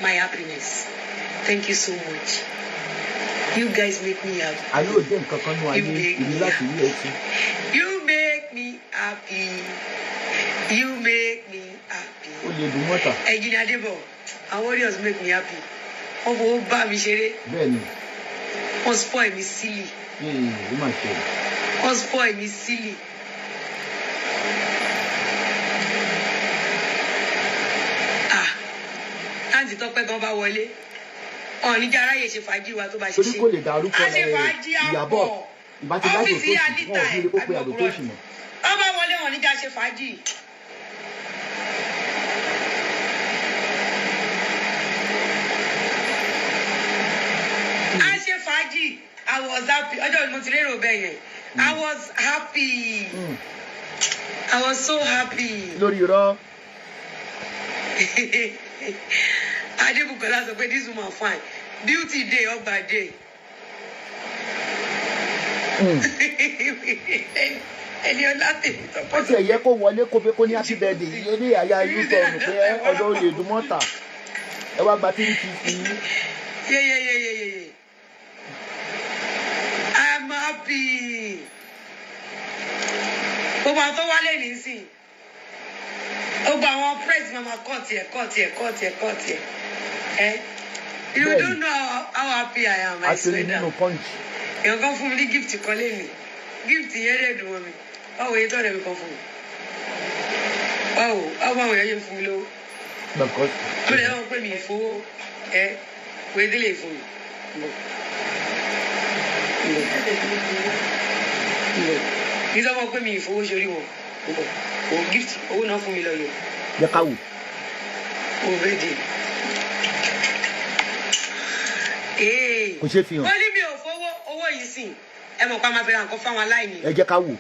my happiness. Thank you so much. You guys make me happy. Ayé ò jẹ́ nǹkan kan ní ayé ìlú láti rí ẹ sí. You make me happy. You make me happy. Ó lè dùn mọ́tà. Ẹ̀yin Adébọ̀, àwọn warriors make me happy. Wọ́n fowó bá mi ṣeré. Bẹ́ẹ̀ni. Wọ́n spoil mi silly. Ó mà ṣe. Wọ́n spoil mi silly. Àǹtí-Tọ́pẹ́ gan bá wọlé. Ọ̀nìjà aráyè ṣe fàájì wa tó bá ṣe ṣe. Torí kò lè dárúkọ Ìyábọ̀. Ìbá ti láti ọ́fíìsì Anita ẹ̀ kó pe àdó tó ṣì mọ̀. Wọ́n bá wọlé ọ̀nìjà ṣe fàájì. A ṣe fàájì. I was happy. Ọjọ́ ìmọ̀ ti lérò bẹ́ẹ̀ yẹn. I was happy. I was so happy. Lórí irọ́. Adebukola sọ pé this woman fine. Beauty day ọgbà day. Ẹni ọlá tèmi tọpọ. Ó ti ẹ̀yẹ kó wọlé kó pé kó ní happy birthday yìí ó ní àyà U-turn pé ọ̀dọ̀ olè dùn mọ́ta. Ẹ wá gba 350. Yeah. I'm happy. Gbogbo àwọn tó wálé nísìn. Gbogbo àwọn press mama cut here. You don't know how happy I am. I swear that. You're going for me gift kan leni. Gift yẹn dẹ̀ dùn mọ́ mi. Báwo yẹn tọ́ dẹ̀ mi kan fún mi? Báwo yẹn fún mi lówó? Because. Ó lè wọ́n pè mí ìfowó. Wé délé fún mi. Ní sọ fún pé mi ìfowó sórí wọn. Gift owó náà fún mi lọ yọ. Yẹ ká wò. Mo bẹ́ẹ̀ dé. Kò ṣe fi hàn. Wọ́n ní mi ò fowó owó yìí sìn. Ẹ mọ̀ pa máa fi ra nǹkan fáwọn aláìní. Ẹ jẹ́ ká wò.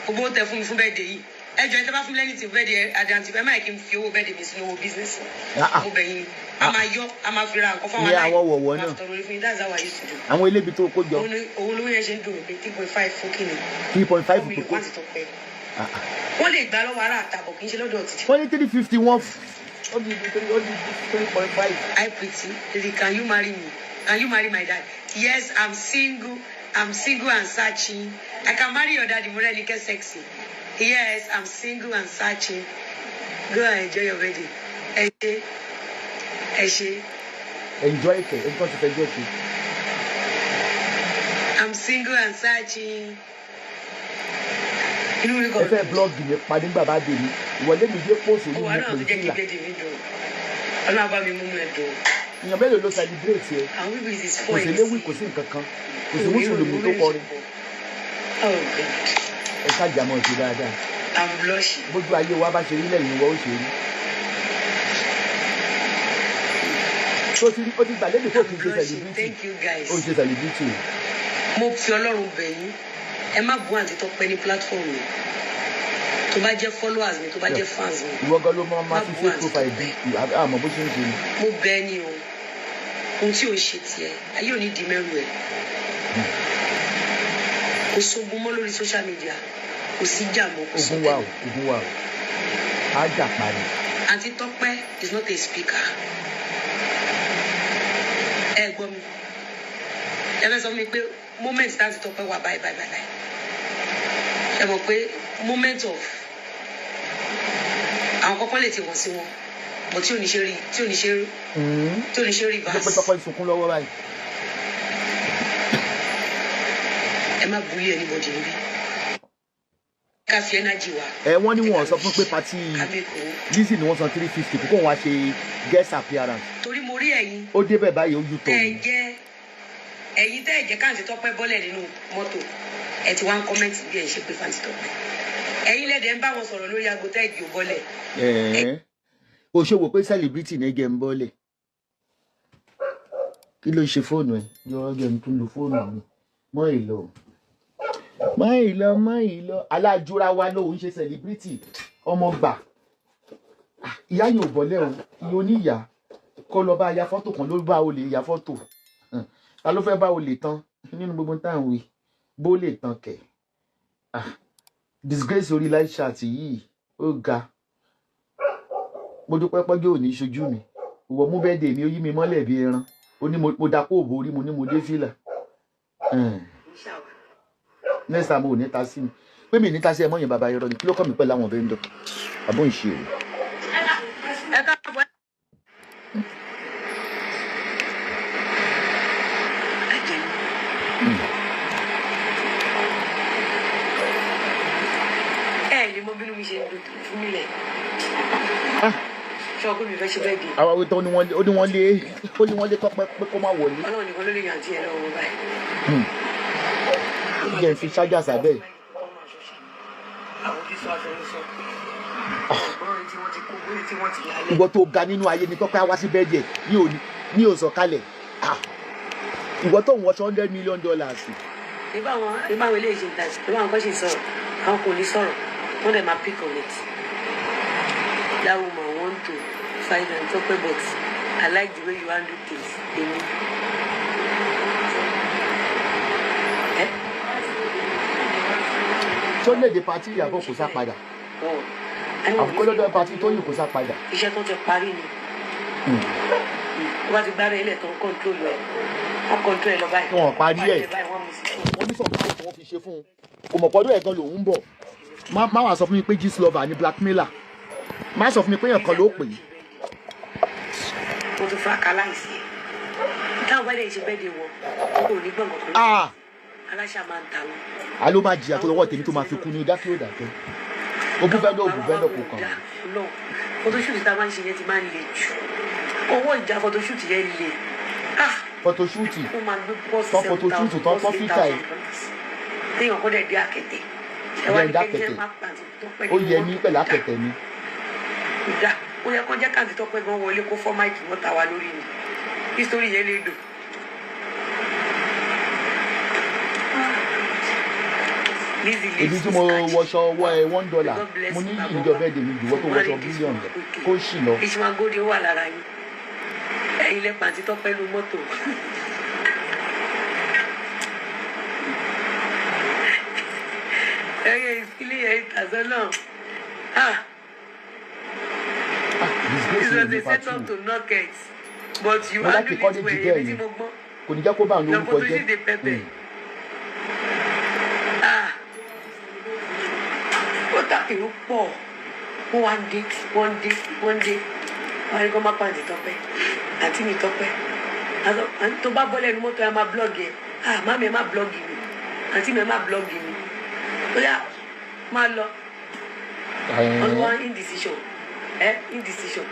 Gbogbo tẹ fún mi fún bẹ́ẹ̀ dé yìí. Ẹ jọ ẹ tẹ́ bá fún mi lẹ́ni tí bẹ́ẹ̀ dé àdàntì ẹ máa kí n fi owó bẹ́ẹ̀ dé mi sínú owó bísíǹsì. Mo bẹ̀ yín. A máa yọ, a máa fi ra nǹkan fáwọn aláìní. Ní àwọn wọ̀wọ̀ náà. That's how I used to do. Àwọn elébi tó kó jọ. Òun ló yẹn ṣe ń dùn mí pé 3.5 fún kíni. 3.5 tó kó. Wọ́n lè gbà lọ́wọ́ ará àtàbọ̀ kì í ṣe lọ́dọ̀ títí. Wọ́n ní 350 wọ́n ó di 3.5. Hi pretty, Lily, can you marry me? Can you marry my dad? Yes, I'm single and searching. I can marry your daddy, Morenike sexy. Yes, I'm single and searching. Go and enjoy your wedding. Eshe. Enjoy it. Enjoy it. I'm single and searching. Ẹ fẹ́ blọ́ọ̀gì mi pa nígbà bá dé mi. Ìwọlé mi dé póòsì ní ìpè ìfìlà. Ọlọ́run bá mi mú mi dùn. Èèyàn mélòó ló celebrate yẹ? Àwọn bíbí is Kò point. sí léwì, kò sí nǹkan kan. Kò sí mùsùlùmí tó kọrin. Ẹ ṣàjàmọ̀ sí dáadáa. I'm blushing. Bójú ayé wa bá ṣe rí lẹ́yìn wa ó ṣe rí. Ó ti gbà lébi tó kì í ṣe celebrity. Thank you guys. Ó ń ṣe celebrity. Mo fi Ọlọ́run bẹ̀ yín. Ẹ má bu Àǹtí-Tópé ní platform mi. Tó bá jẹ́ followers mi, tó bá jẹ́ fans mi. Ìwọ gan ló máa fi fake profile bí àmọ́ bó ṣe ń ṣe ni. Mo bẹ̀ ni o. Ohun tí o ṣe tiẹ̀, ayé ò ní di mẹ́rù ẹ̀. Kò sógun mọ́ lórí social media. Kò sí jà mọ́, kò sọ tẹ́lẹ̀. Ogun wa o. Á jà parí. Àǹtí-Tópé is not a speaker. Ẹ gbọ́ mi. Ẹ fẹ́ sọ mi pé moment tí Àǹtí-Tópé wà báyìí. Ẹ mọ̀ pé moment of àwọn kọ́kọ́ lè ti wọ́n sí wọn bọ̀ tí ò ní ṣe rí bá. Ó pẹ́ tọ́kọ́ ìsunkún lọ́wọ́ báyìí. Ẹ má bu yẹ anybody níbí. Ká fi energy wa. Wọ́n ní wọ́n sọ fún pé pati Lizzy ni wọ́n san 350 kókó wọn wá ṣe guest appearance. Torí mo rí ẹ̀yin. Ó débẹ̀ báyìí ojú tó. Ẹ̀yin tẹ́ ẹ̀ jẹ́ káàntí-Tópé bọ́lẹ̀ nínú mọ́tò ẹ ti wá ń kọ́mẹ́ǹtì bí ẹ̀ ṣe pé fàǹtí-Tópé. Ẹ̀yin lẹ́dẹ̀ ń bá wọn sọ̀rọ̀ lórí aago tẹ́ ìgbò bọ́lẹ̀. O ṣe wò pé celebrity ní ẹgẹ ń bọ́lẹ̀. Kí ló ṣe fóònù ẹ̀? Yọ ọgẹ ń tún lo fóònù mi. Mọ́ ìlọ. Alájúra wa lóun ṣe celebrity ọmọ gbà. Ìyá yóò bọ́lẹ̀ o, ìyá oníyà kọ́ lọ bá ya fọ́tò kan ló bá o lè ya fọ́tò. Ta ló fẹ́ bá o lè tán nínú gbogbo táwọn wí? Bó lè tán kẹ̀. Disgrace orí live chat yìí ó ga. Mo dúpẹ́ pọ́jọ́ òní ṣojú mi. Ìwọ mú bẹ́ẹ̀ dè mí ó yí mi mọ́lẹ̀ bí ẹran. Ó ní mo dapò òbò orí mo ní mo dé fìlà. Next time ò ní ta sí mi. Pé mi ní ta sí ẹ mọ́yìn bàbá irọ́ ni kí ló kọ́ mi pẹ̀lú àwọn vendor. Àbọ̀ ìṣirò. Àwọn awitọ́ ó ní wọ́n lé Tópé pé kó má wọlé. Ọlọ́run nìkan ló lè yàn tí ẹ lọ́wọ́ báyìí. Ó jẹ́ fi ṣájà sábẹ́. Ìwọ tó ga nínú ayé ni Tópé á wá sí bẹ́ẹ̀dì ẹ̀ ní òsàn kalẹ̀. Ìwọ tó ń wọṣọ $100 million. Ìbáwọn ilé ìṣe ìtajà, ìbáwọn kan ṣe sọ̀rọ̀, àwọn kò ní sọ̀rọ̀, wọ́n dẹ̀ máa pick on it. That woman want to fine and Tope, but I like the way you handle things. tó lè dé pàtí ìyàbọ̀ kò sá padà àbúkọ́ lọ́dọ̀ pàtí tó yìí kò sá padà. Iṣẹ́ tó ti parí ni wọ́n ti gbára ilẹ̀ tó ń kọ́ńtrólù ẹ̀ wọ́n kọ́ńtrólù ẹ̀ lọ báyìí. Wọ́n parí ẹ̀ wọ́n ní sọ̀rọ̀ tí wọ́n fi ṣe fún un kò mọ̀ pọ́dún ẹ̀ gan lòún ń bọ̀ má wàá sọ fún mi pé gist lover ni blackmailer má sọ fún mi pé èèyàn kan ló pè é. mo ti fura kàláìsì ẹ̀ táwọn bá lè ṣe bẹ́ẹ̀ de wọ kò ní gbọ̀ngàn kan aláṣà máa ń ta wọn. a ló máa jìyà tó lọ́wọ́ tèmi tó máa fi kú ní dákẹ́ òdàkẹ́ ogún fẹ́ndọ̀ kò kàn. photoshoot tá a máa ń ṣe yẹn ti máa ń le jù owó ìjà photoshoot yẹn le. photoshoot ó máa gbé bọ́ọ̀sì tán photoshoot tán tán fíta ẹ̀. téèyàn kọ́ dẹ̀ dé àkẹ́tẹ̀. ẹ̀yẹ ń dákẹ́tẹ̀ ó yẹ ní pẹ̀lú àkẹ́tẹ̀ ni. ìdá ó yẹ kó jẹ́ káàdì Tope gan wọlé kó fọ́ máìkì wọ́n ta wa lórí ni nítorí yẹn lè dùn. èmi tí mo wọṣọ ọwọ́ ẹ $1 mo ní ìjọba ẹ̀dẹ̀ mi jùwọ́ tó wọṣọ bílíọ̀nù kó sì lọ. ìṣùmàgòdì wà lára yín ẹ̀yin lẹ́pàá àti Tope lu mọ́tò. ẹ̀yẹ ìfilé ẹ̀ ìtàzọ́ náà. This was a setup to knock it, but you handle it well. Everything mo gbọ́. Kò ní jẹ́ kó bá àwọn olórúkọ jẹ́. Photoshoot dey pepper. Ó tàbí ó pọ̀. One day. Wọ́n á rí kó má pàǹtí Tope. Àǹtí mi Tope. Tó bá bọ́ lẹ́nu mọ́tò ẹ máa blọ́ọ̀gì ẹ̀. Mami ẹ má blọ́ọ̀gì mi. Àǹtí mi ẹ má blọ́ọ̀gì mi. Bóyá máa lọ. Olúwa indecision. Indecision.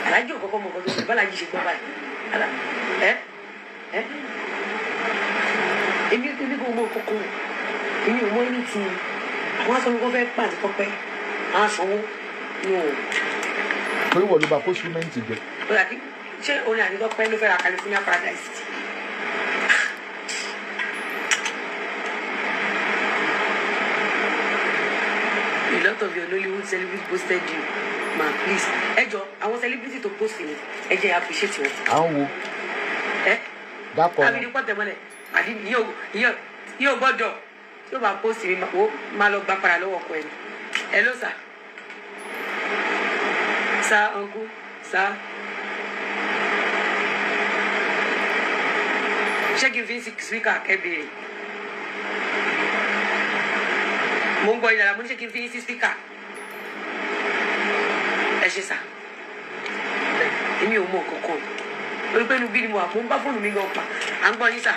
Alájí ò kọ́kọ́ mọ̀ kọ́ tó ṣe bálájí ṣe gbọ́ báyìí. Èmi kò mọ kókó èmi ò mọ ẹni tí àwọn aṣọ mi kò fẹ́ pàdé Tope àwọn aṣọwó ni o. Torí wọ́n ló bá kó símẹ́ǹtì jẹ. Ṣé orin àti Tope ló fẹ́ ra California Paradise? A lot of your Nollywood celebrities posted you. Man, please. Àwọn celebrity tó post ni ẹ jẹ́ appreciate wọn. Àwọn wo? Dákọ̀. Àbí pọ̀ tẹ̀mọ́lẹ̀ àbí yóò gbọ́dọ̀ tí ó bá post mi máa lọ gba para lọ́wọ́ ọkọ ẹ̀. Hello sir. Sir uncle sir. Ṣé kí n fi speaker ẹ béèrè? Mo ń gbọ́ ìdára mo ní ṣé kí n fi speaker. Ẹ ṣe sà èmi ò mọ kankan orí pé inú bí ni mo wà mo ń bá fóònù mi gan pa à ń gbọ́ yín sà.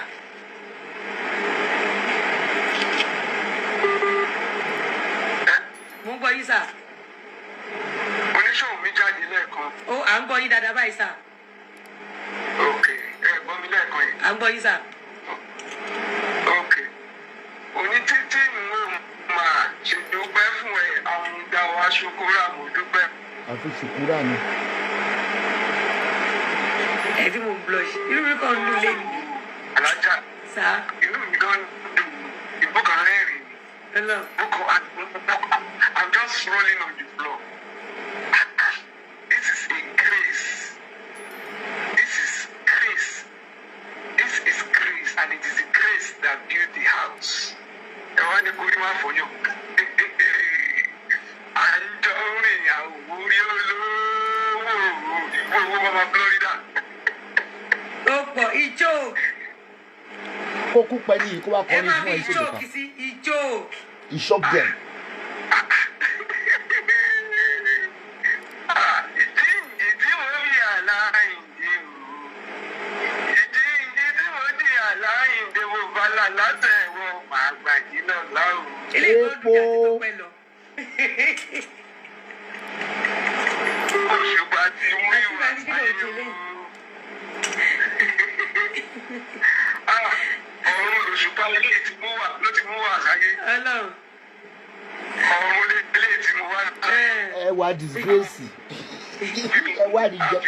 Mo ń gbọ́ yín sà. Oníṣòwò mi jáde lẹ́ẹ̀kan. Ó à ń gbọ́ yín dáadáa báyìí sà. Ok gbọ́ mi lẹ́ẹ̀kan yìí. À ń gbọ́ yín sà. Ok òní títí mo máa ṣèdúpẹ́ fún ẹ àwọn ìgbà wa ṣokòrò àmọ́ dúpẹ́. Àfi ṣùkúrà ni. Ẹ tí mo blush irú mi kàn ń lò lé mi. Alájà. Sà. Inú mi gan dùn ìbúkan rẹ́rìn. Hello. I'm just rolling on the floor. This is a grace. This is grace. This is grace and it is a grace that built the house. Ẹ wá ní kúrú máa fọyọ́. Anjorin àwòrí olówó ìgbòho bàbá Florida. Ó pọ̀ ijó. Kó kú pẹ́ ní ìkó wá Ẹ kọrin máa fún fi ẹ ijó ìṣèjọba. kì sí ijó. He shocked them. Ìdí mo rí àláìndé o. Ìdí mo rí àláìndé mo bá là látẹ̀wọ̀ màá gbàgbé náà láwù. Ilé ìgbọ́dọ̀ jáde Tope lọ. Òṣùpá ti mú ìwà sáyé o. Ọ̀run òṣùpá ló ti mú wà sáyé. Ọlọ́run. Ọ̀run lè ti mú wà sáyé. Ẹ wá disgrace. Ẹ wá reject.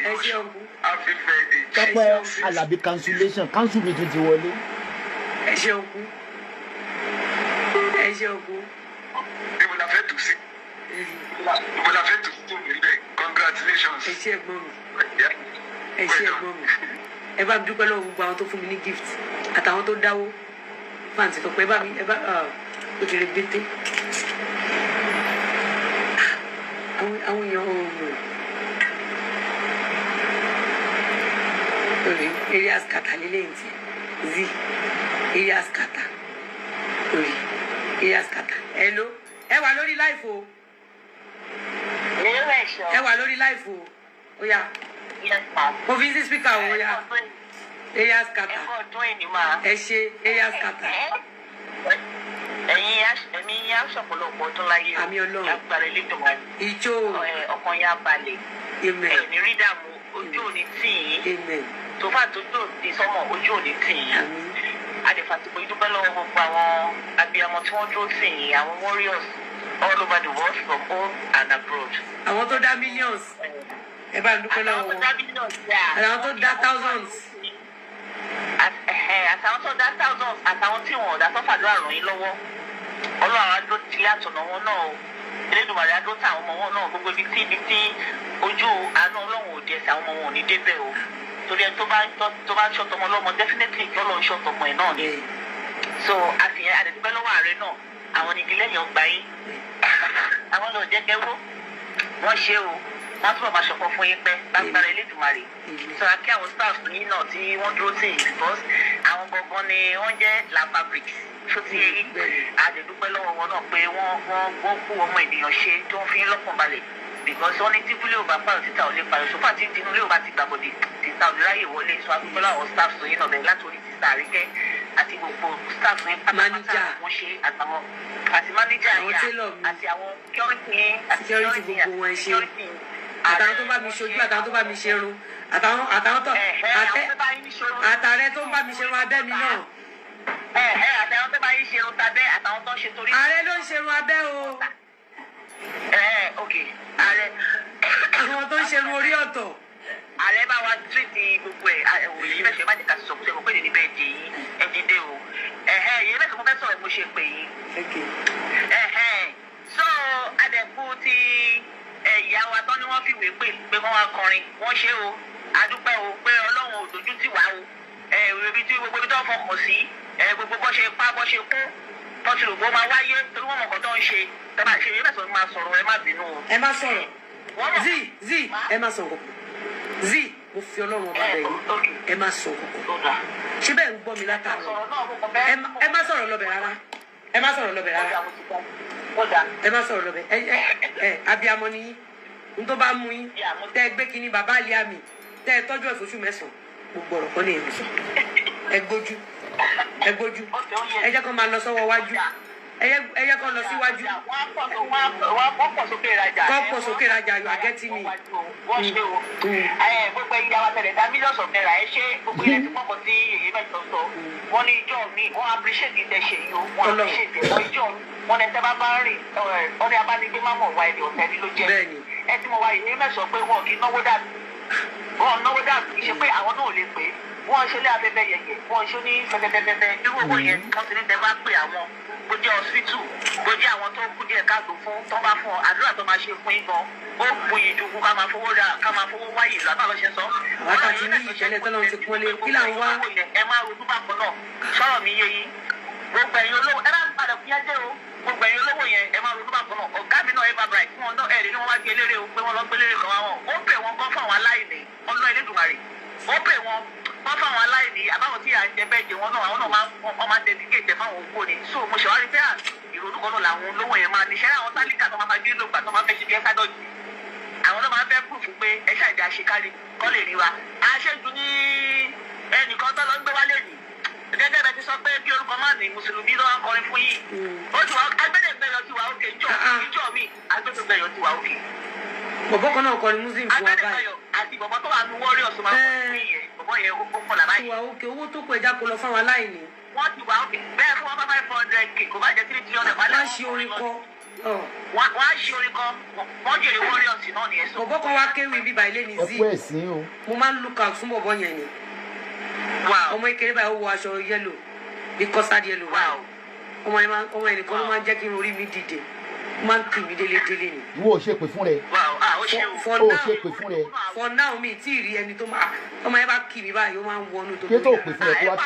Ẹ ṣe ọkùn. Happy birthday. Tope Alabi cancellation cancel mi tún ti wọlé. Ẹ ṣe ọkùn. Ẹ ṣe ọkùn. Níbo la fẹ́ tù sí? Ìwọ la fẹ́ tó tó mi bẹ́ẹ̀. Congratulations. Ẹ ṣé ẹ̀gbọ́n mi. Ẹ ṣé ẹ̀gbọ́n mi. Ẹ bá mi dúpẹ́ lọ́wọ́ gbogbo àwọn tó fún mi ní gift àtàwọn tó dáwó fáǹtì tó pẹ́ ẹ bá ó ti rẹ gbété. Àwọn èèyàn ọ̀hún lórí areas kàtà lélẹ́yìn tí z areas kàtà lórí areas kàtà. Hello ẹ wà lórí live o. Ẹ wà lórí live o. Ó yá mo fi sí speaker o. Ó yá areas kàtà ẹ ṣe areas kàtà. Ẹ̀yin yá ṣọ̀pọ̀lọpọ̀ ọdún láyé o. Àmì Ọlọ́run. Agbára elédùn wa. Ìjó. Ọkàn yá balẹ̀. Amen. Ẹ̀mí rí dààmú ojú òní tì yín. Amen. Tó bá tójú òní sọ́mọ̀ ojú òní tì yín. Àmín. Adèfàtìpọ̀ ìdúpẹ́ lọ́wọ́ gbogbo àwọn abiyamọ tí wọ́n dúró tì yín, àwọn warriors all over the world from home and abroad. Àwọn tó dá millions. Ẹ bá dúpẹ́ lọ́wọ́ wọn. Àwọn tó dá thousands. Àtàwọn tó dá thousands àtàwọn tí wọn ò dá sọ́fà ló àrùn yín lọ́wọ́. Ọlọ́run adó ti àtọ̀nà wọn náà o. Elédùmarè adó tà àwọn ọmọ wọn náà gbogbo ibi tí ojú àánú Ọlọ́run òde ẹ̀sẹ̀ àwọn ọmọ wọn ò ní débẹ̀ o. Torí ẹni tó bá ṣọ̀tọ̀mọ lọ́mọ definitely kí Ọlọ́run ṣọ̀tọ̀mọ ẹ̀ náà ni. So àfihàn àdẹ̀dúpẹ́ lọ́wọ́ ààrẹ náà àwọn igi lẹ́yìn ọgbà yín. Àwọn lọ jẹ́ kẹ́wó wọ́n ṣe o. Wọ́n túbọ̀ máa ṣọ̀pọ̀ fún yín pẹ́ lágbára Elédùmarè. So kí àwọn staff yín náà tí wọ́n dúró sí because àwọn gbọ̀ngàn ni wọ́n jẹ́ la fabric. Ṣó ti yẹ yín àdẹ̀dúpẹ́ lọ́wọ́ wọn náà pé wọ́n kú ọmọ ènìyàn ṣe tó ń fi ń lọ́kàn balẹ̀ because wọ́n ní tí kúlẹ̀ ò bá pààrọ̀ títà ò lè pààrọ̀ sófà tí tinúlé ò bá ti gbàgbọ́dé títà ò lè ráyè wọlé so àdúpẹ́ lọ́wọ́ staff yín náà bẹ̀rẹ̀ látòrí títà àríkẹ́ àti gbogbo staff yín pátápátá wọ́n ṣe àtàwọn àti manager yín àti àwọn security gbogbo wọn ṣe àtàwọn tó bá mi ṣojú àtàwọn tó bá mi ṣerun àtàwọn tó àtàrẹ tó ń bá mi ṣerun abẹ́ mi náà. Àtàwọn tó bá yín ṣerun tabẹ́ àtàwọn tó ń ṣe torí. Ààrẹ ló ń ṣerun abẹ́ o. Ok ààrẹ. Àwọn tó ń ṣerun orí ọ̀tọ̀. Ààrẹ bá wa tírìtì gbogbo ẹ̀ òye yìí mẹ́sàn-án má jẹ́ ká sọ pé mo pè ní bẹ́ẹ̀ dé yín ẹ dìde o. Yìí mẹ́sàn-án mo fẹ́ sọ̀rọ̀ mo ṣe pè yín. So adẹ̀kú ti ìyá wa tán ni wọ́n fìwé pé wọ́n wá kọrin wọ́n ṣe o adúpẹ́ o pé Ọlọ́run ò dojú tì wá o ibi tí gbogbo ibi tó fọkàn sí gbogbo bó ṣe pa bó ṣe kú tó ti rò bó máa wáyé torí wọ́n mọ̀ nǹkan tó ń ṣe tẹ́ bá ṣe eré mẹ́sàn-án máa sọ̀rọ̀ ẹ má bínú o. Ẹ má sọ̀rọ̀ zi ẹ má sọ̀rọ̀ zi mo fi Ọlọ́run ọba bẹ̀ yín ẹ má sọ̀rọ̀ ṣé bẹ́ẹ̀ ń gbọ́ mi látàrọ̀ ẹ má sọ̀rọ̀ lọ́bẹ̀ rárá ẹ má sọ̀rọ̀ lọ́bẹ̀ rárá ẹ má sọ̀rọ̀ lọ́bẹ̀ abiyamọ ni yín n tó bá mú yín tẹ́ ẹ gbé kínní bàbá àlẹ́ àmì tẹ́ ẹ tọ́jú ẹ̀ fóṣù mẹ́sàn-án gbogbo ọ̀rọ̀ kan ní èmi sọ ẹ gbójú ẹ jẹ́ kó máa lọ sọ́wọ́ wájú ẹ jẹ́ kó lọ síwájú. wọ́n pọ̀ sókè rajà. kọ́ pọ̀ sókè rajà yóò àgẹ́tì mi. wọ́n ṣe o gbogbo ìyá wa tẹ̀lé dá mílíọ̀nù of naira ẹ ṣe gbogbo ilẹ̀ tí pọ̀pọ̀ tí èyí mẹ́tọ̀ sọ wọ́n ní ìjọ mi wọ́n appreciate ìtẹ̀ ṣe yìí o wọ́n appreciate ẹ̀ wọ́n ìjọ wọn ní ẹsẹ̀ bá bá rìn ọ̀rẹ́ abánigbé má mọ̀ wá ẹni ọ̀tẹ̀ ni ló jẹ́ ẹ ti mọ̀ wá ìní mẹ́sàn-án pé wọn kì í náwó dàbí kì í ṣe pé àwọn náà ò lè pè é wọ́n ṣe lé abẹ́bẹ́ yẹ̀yẹ̀ wọ́n ṣe ní fẹ́fẹ́fẹ́fẹ́ irú owó yẹn wọ́n ti ní tẹ́ bá pè àwọn bó jẹ́ hospital bó jẹ́ àwọn tó kú díẹ̀ káàtó fún tó bá fún ọ àdúrà tó máa ṣe fún yín gan ó buyì ju ká máa fowó wáyé ìlú àbá ṣe sọ. àwọn àti ní ìṣẹ̀lẹ̀ tó lọ́n ti pọ́nlé kí là ń wá. ẹ máa ronú bákan náà sọ̀rọ̀ mi yé yín gbogbo ẹ̀yin olówó ẹ máa ń padà fún yájẹ́ o gbogbo ẹ̀yin olówó yẹn ẹ máa ronú bákan náà ọ̀gá mi náà eva bright fún ọ náà ẹ̀rí ni wọ́n wá gbé eléré o pé wọ́n lọ gbé eléré kan wá wọn ó pè wọn kọ́ fún àwọn aláìní ọlọ́ Elédùmarè ó pè wọn wọ́n fáwọn aláìní àbáwọn tí à ń jẹ bẹ́ẹ̀ jẹ wọn náà àwọn náà máa ń dedicate fáwọn òkú ni so mo ṣe wá rí pé ìrònú kan náà làwọn olówó yẹn máa níṣẹ́ àwọn tálíkà tó máa gbé lóògbà tó máa fẹ́ ṣe bí ẹ́ká dọ́jú àwọn náà máa fẹ́ proof pé ẹ ṣàìdí àṣekárí kọ́ lè rí wa àṣejù ní ẹnìkan tó lọ ń gbé wálé nì gẹ́gẹ́ bẹ́ẹ̀ ti sọ pé kí orúkọ máa ní mùsùlùmí ló wá kọrin fún yìí ó ti wá agbẹ́dẹ̀gbẹ́yọ ti wà òkè ìjọ mi agbẹ́dẹ̀gbẹ́yọ ti wà òkè. bọ̀bọ̀ kan náà kọrin muslim fún wa báyìí. àti bọ̀bọ̀ tó wà ní warriors máa kọrin fún yìí bọ̀bọ̀ yẹn ó kọ́ làbáyé. ti wà òkè owó tó kọ ẹja kó lọ fáwọn aláìní. wọ́n ti wà òkè bẹ́ẹ̀ fún wọn bá 500k kò bá jẹ́ 300 wọ́n á ṣe orin kọ́. wọ́n á ṣe orin kọ́ wọ́n jèrè warriors náà nìyẹn sọ. bọ̀bọ̀ kan wá kéwì bíbá ilé ní zi mo máa ń look out fún bọ̀bọ̀ yẹn ni. ọmọ ìkéré báyìí ó wọ aṣọ yellow bí custard yellow báyìí ọmọ yẹn nìkan ló máa ń jẹ́ kí n orí mi dìde Man kì mí délé ni. Ìwọ ò ṣe pè fún rẹ. For now mi tí rí ẹni tó máa ẹ bá kì mí báyìí ó máa ń wọnú tó. Kí tó pè fún ẹ kó wá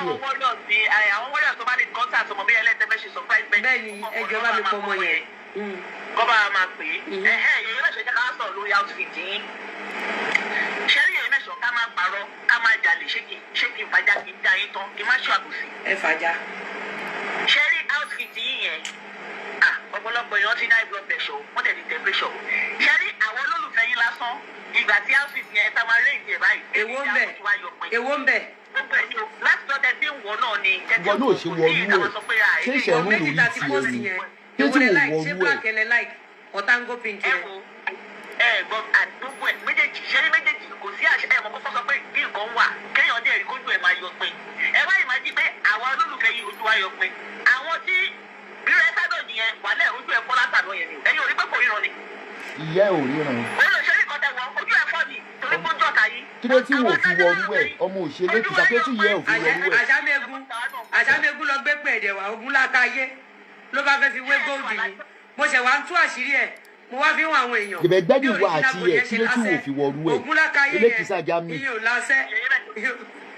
kí ẹ. Àwọn wọ́lọ̀ tó bá ní contact ọmọ bí ẹlẹ́tẹ̀fẹ́ ṣe surprise bẹ́ẹ̀. Bẹ́ẹ̀ni ẹjọ́ bá mi pọ̀ ọmọ yẹn. Kọ́ba máa pè é. Èyí mẹ́sàn-án jẹ́ ká sọ̀rọ̀ lórí outfit yín. Ṣẹ́rí èyí mẹ́sàn-án ká máa parọ́ ká máa jalè ṣé kí n fàjà kí n dá yín tán kí n má ṣe àbòsí. Ẹ fàjà. Ṣẹ́rí outfit yín yẹn ọ̀pọ̀lọpọ̀ èèyàn ti ní high blood pressure wọ́n tẹ̀ ní temperature. Ṣẹ́rí àwọn olólùfẹ́ yín lásán ìgbà tí outfit yẹn ta máa rẹ́ẹ̀dì ẹ̀ báyìí. Èwo ń bẹ̀? Gbogbo ẹ̀ ni o láti tọ́tẹ̀ tí ń wọ̀ náà ni. Ìwọ náà ṣe wọ orú ẹ̀ ṣé ìṣẹ̀rún lórí ti ẹ̀ ni kí tí wò wọ orú ẹ̀. Ọ̀tángó pink rẹ̀. Gbọ́ àdúgbò ẹ̀ méjèèjì ṣẹ́rí méjèèjì kò sí àṣẹ ẹ̀mọ́ kọ́kọ́ sọ pé bí nǹkan wà kéèyàn dẹ̀ rí kójú ẹ̀ máa yọ pin. Ẹ báyìí máa jí pé àwọn olólùfẹ́ yìí ojú wa yọ pin. Àwọn tí bírò Esabod yẹn wà lẹ́ ojú ẹ̀ fọ́ látàdọ̀ yẹn ni ẹ̀yin ò rí pé kò ríran ni. Ìyá ò ríran. Olùṣèlú kan tẹ̀ wọ́n ojú ẹ̀ fọ́ ni torí kó jọ̀ta yìí. Kí ló tí wò fi wọ orú ẹ̀ ọmọ òṣèlú kìtà pé tí ìyá ò fi wọ orú ẹ̀. Àṣàmégún lọ gbé pé ẹ̀dẹ̀ wá ogun lákàyé ló bá fẹ́ fi wé góòdù ni mo ṣẹ̀ wá ń tú àṣírí ẹ̀ mo wá fi ń wọ àwọn èèyàn. Ìbẹ̀ gbẹ́dì wà àti ẹ̀ kí ló tí wò fi wọ orú ẹ̀ ogun lákàyé ilé kìsà já mi. iye ò lásẹ̀.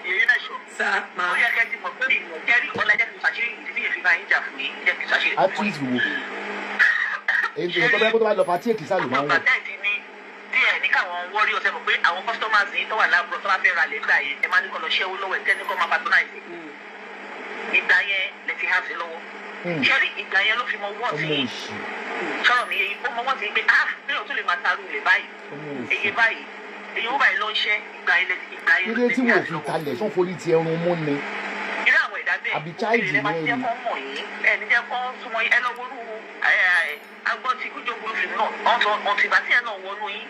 Èyí náà ṣọ. Sá máa. Ó yẹ kẹ́ ti mọ̀ pé ìjẹ́rí ọ̀làjẹ́ kìí ṣàṣírí ìdílé ìfipá yín jà fún yín jẹ́ kìí ṣàṣírí. Artist wò. Èyí tó bẹ́ẹ̀ kó tó bá lọ pàtí èkìsà ló máa ń wọ̀. Tí ẹ̀ ní káwọn wọ́rí ọ̀sẹ̀ mọ̀ pé àwọn customers yìí tó wà láàbùrọ̀ tó bá fẹ́ ra lẹ́gbà yẹn ẹ máa ní kọ́ lọ ṣẹ́wó lọ́wọ́ ẹ̀ tẹ́ni kọ́ máa patronize. Ìgbà yẹn lẹ ti hàn sí lọ́wọ́. Ṣẹ́rí ìgbà yẹn ló fi mọ wọ́ọ̀tì yìí. Sọ̀rọ̀ mi yẹn ó mọ wọ́ọ̀tì yìí pé bí o tún lè máa taru ilẹ̀ báyìí. Èyí báyìí èyí ó báyìí lọ ń ṣẹ́ ìgbà yẹn ló Ilé tí wọ́n fi kalẹ̀ sọ́n forí ti ẹrun mú ni. Irú àwọn ẹ̀dá bẹ́ẹ̀ Àbí child òkèlè máa ni jẹ́ kọ́ mọ̀ yín ẹni jẹ́ kọ́ súnmọ́ yín ẹ lọ wọlú agbọ́n ti kújọ gbúrú fìlú náà ọ̀tún ìgbà tí ẹ náà wọnú yín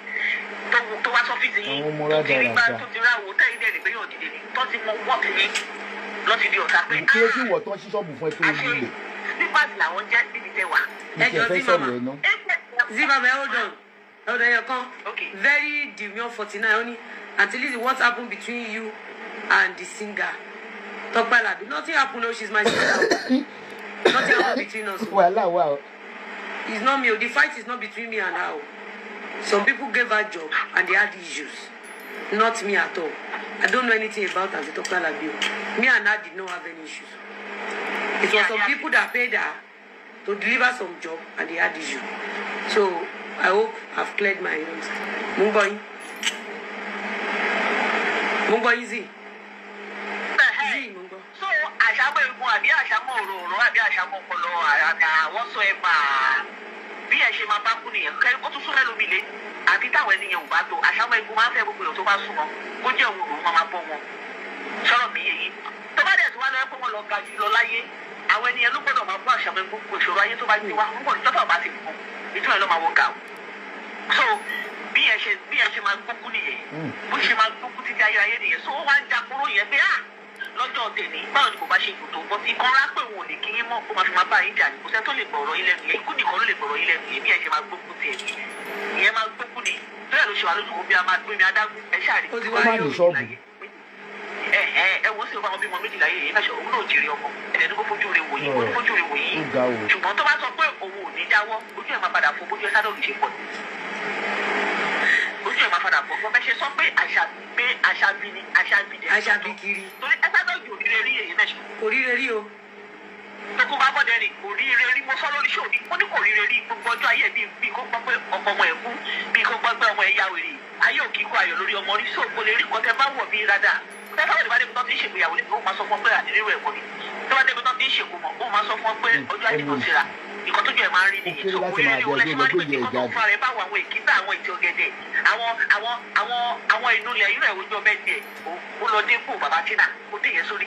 tó wá sọ́fíìsì yín tó ti rí bá tó ti rá wo tẹ́yìn dẹ̀ nígbẹ́ yóò dìde ní tó ti mọ wọ́ọ̀tì yín lọ́ ti di ọ̀tá pé Kí ló tí wọ̀ tán sí ṣọ́ọ̀bù fún ẹ tó ń lè. nípasẹ̀ làwọn jẹ́ níbi tẹ́ wà. Ẹjọ́ fẹ́ sí sọ̀rọ̀ mama. ẹ̀ ná. Zimama hold on. Hold on, you come. Okay. Very demure 49 only. Auntie Lizzy, what happened between you and the singer? Tope Alabi. Nothing happened, no, she's my sister. Nothing happened between us. Wàhálà wà o. It's not me. The fight is not between me and her. Some people gave her job and they had issues. Not me at all. I don't know anything about Auntie Tope Alabi. Me and her did not have any issues. It was some people that paid her to deliver some job and they had issues. So I hope I've cleared my own. Mungo easy. So àṣàmọ̀ egun àbí àṣàmọ̀ òróró àbí àṣàmọ̀ ọpọlọ àwọn sọ ẹ máa bí ẹ ṣe máa bá kú nìyẹn kẹ ó tún súnmọ́ lómi lé àbí táwọn ènìyàn ò bá tó àṣàmọ̀ egun máa ń fẹ́ gbogbo èèyàn tó bá súnmọ́ kó jẹ́ òun lòun máa bọ́ wọn sọ̀rọ̀ mi yẹ yìí tó bá dẹ̀ tó wá lọ́wọ́ pé wọ́n lọ ga jù lọ láyé àwọn ènìyàn ló gbọ́dọ̀ máa bọ́ àṣàmọ̀ egun gbogbo ìṣòro ayé tó bá ti wá ń bọ̀ níjọ́ tó bá ti kú ìtumọ̀ ló máa wọ gà ó so bí ẹ ṣe máa gbókú nìyẹn bó ṣe máa gbókú títí ayé nìyẹn so ó wá ń jakoro yẹn pé lọ́jọ́ tèmi báwo ni kò bá ṣe kùtò bọ́ sí kan rápẹ̀ wọn ò lè kí yín mọ́ kó máa fi máa bá yín jà ní kò sẹ́ tó lè gbọ̀rọ̀ ilẹ̀ nìyẹn ikú nìkan ló lè gbọ̀rọ̀ ilẹ̀ nìyẹn bí ẹ ṣe máa gbókú tiẹ̀ ìyẹn máa gbókú ni bẹ́ẹ̀ ló ṣe wà lójú kó bí a máa gbé mi adágún ẹ ṣáà rí Ó máa ní ṣọ́ọ̀bù. ẹ wo sí ọba àwọn bímọ méjìlá yìí yìí mẹ́sàn-án òun náà jèrè ọmọ ẹ̀dẹ̀ ní kó fojú rẹ̀ wò yìí ó fojú rẹ̀ wò yìí ṣùgbọ́n tó bá sọ pé òun ò ní jáwọ́ ojú ẹ̀ máa padà fún bójú ẹ sádọ̀ kì í ṣe pọ̀ ojú ẹ̀ máa padà fún bọ́ bẹ́ẹ̀ ṣe sọ pé àṣàbí ni Àṣàbí kiri. torí ẹ sádọ̀ jù òrìrè rí èyí mẹ́sàn-án Oríire rí o. tókù bá bọ́dẹ̀ rìn kò rí ire rí mo sọ lórí ṣòní ó ní kò rí ire rí gbogbo ọjọ́ ayé bí kò gbọ́ pé ọmọ ẹ̀ kú bí kò gbọ́ pé ọmọ ẹ̀ ya wèrè ayé òkè kó ayọ̀ lórí ọmọ rí so kò lè rí kọ́tẹ́ bá wọ̀ bí rádà tẹ́fà ìdìbò adébútọ́ ti ń ṣègbéyàwó ní ó máa sọ fún ọ pé àdìrírò ẹ̀kọ́ ni tẹ́fà adébútọ́ ti ń ṣèkó mọ̀ ó máa sọ fún ọ pé ọjọ́ ayé kò síra nǹkan tójú ẹ̀ máa ń rí nìyí so kò rí rí olè ṣe máa ń pè ní kótó fún ara ẹ̀ báwo àwọn èkìtà àwọn ìtì ọ̀gẹ̀dẹ̀ àwọn inú ilẹ̀ irú ẹ̀ ojú ọbẹ̀ tiẹ̀ ó lọ dé fún bàbá tínà ó dé yẹn sórí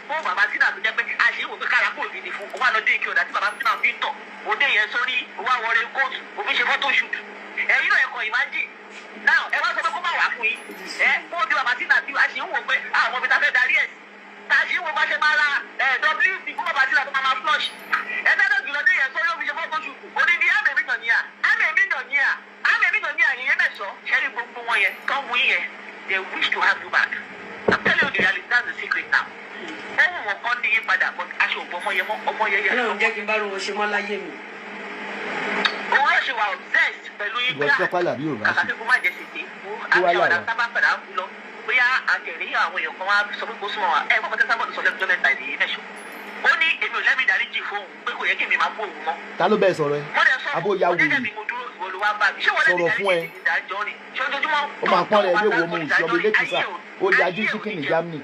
fún bàbá tínà tó jẹ́ pé àṣìwò pé kára kò dìde fún òun àlọ́ dé ike ọ̀dà tí bàbá tínà fi ń tọ̀ ó dé yẹn sórí òun àwọ̀rẹ́ kóòtù òfin ṣe fọ́tò ṣùtù ẹ̀yìn ẹ̀kọ́ ìmájì náà ẹ wá sọ pé kó má wà fún yín fún òdi bàbá tínà tí a ṣì ń wò pé àwọn ibi tá fẹ́ darí ẹ̀ tá a ṣì ń wò bá ṣe máa ra WC fún bàbá tínà tó máa flush ẹ dáná jùlọ dé yẹn sórí òfin ṣe fọ́tò ṣùtù odidi àmì yẹn mẹ́sọ̀ ṣẹ́rí gbogbo wọn yẹn tó wú yẹn they wish to have you back I'm telling you the reality that's the secret now ohun wọn kọ́ ní yí padà but aṣọ ògbó ọmọ yẹn yẹn. Ọlọ́run jẹ́ kí n bá ro wọn ṣe mọ́ láyé mi. wà obsessed pẹ̀lú ìwọ tí Tope Alabi ò bá kàkà ṣe kí kó má jẹ ṣèṣe Kí wá àti là ọ̀dà wá? sábà padà ń kú lọ bóyá àtẹ̀rí àwọn èèyàn kan wá sọ pé kó súnmọ́ wa ẹ̀ kọ́kọ́ tẹ́ Esabod sọ lẹ́nu mẹ́ta ìdíyẹ mẹ́sàn ó ní èmi ò lẹ́mìí dáríjì fóun pé kò yẹ kí èmi máa bó òun mọ́. ta ló bẹ́ẹ̀ sọ̀rọ̀ ẹ mo dẹ̀ sọ Abo ya fún wèrè. mi mo dúró ìwọ ló wá bá mi ṣé wọ́n lẹ́mìí Sọ̀rọ̀ fún ẹ. dáríjì ìdájọ́ ni ṣé ojoojúmọ́ ó máa pọ́n rẹ̀ ilé ìwò mu ìṣọ́ ọmọ ilé kìsà ó di ajú chicken ní Germany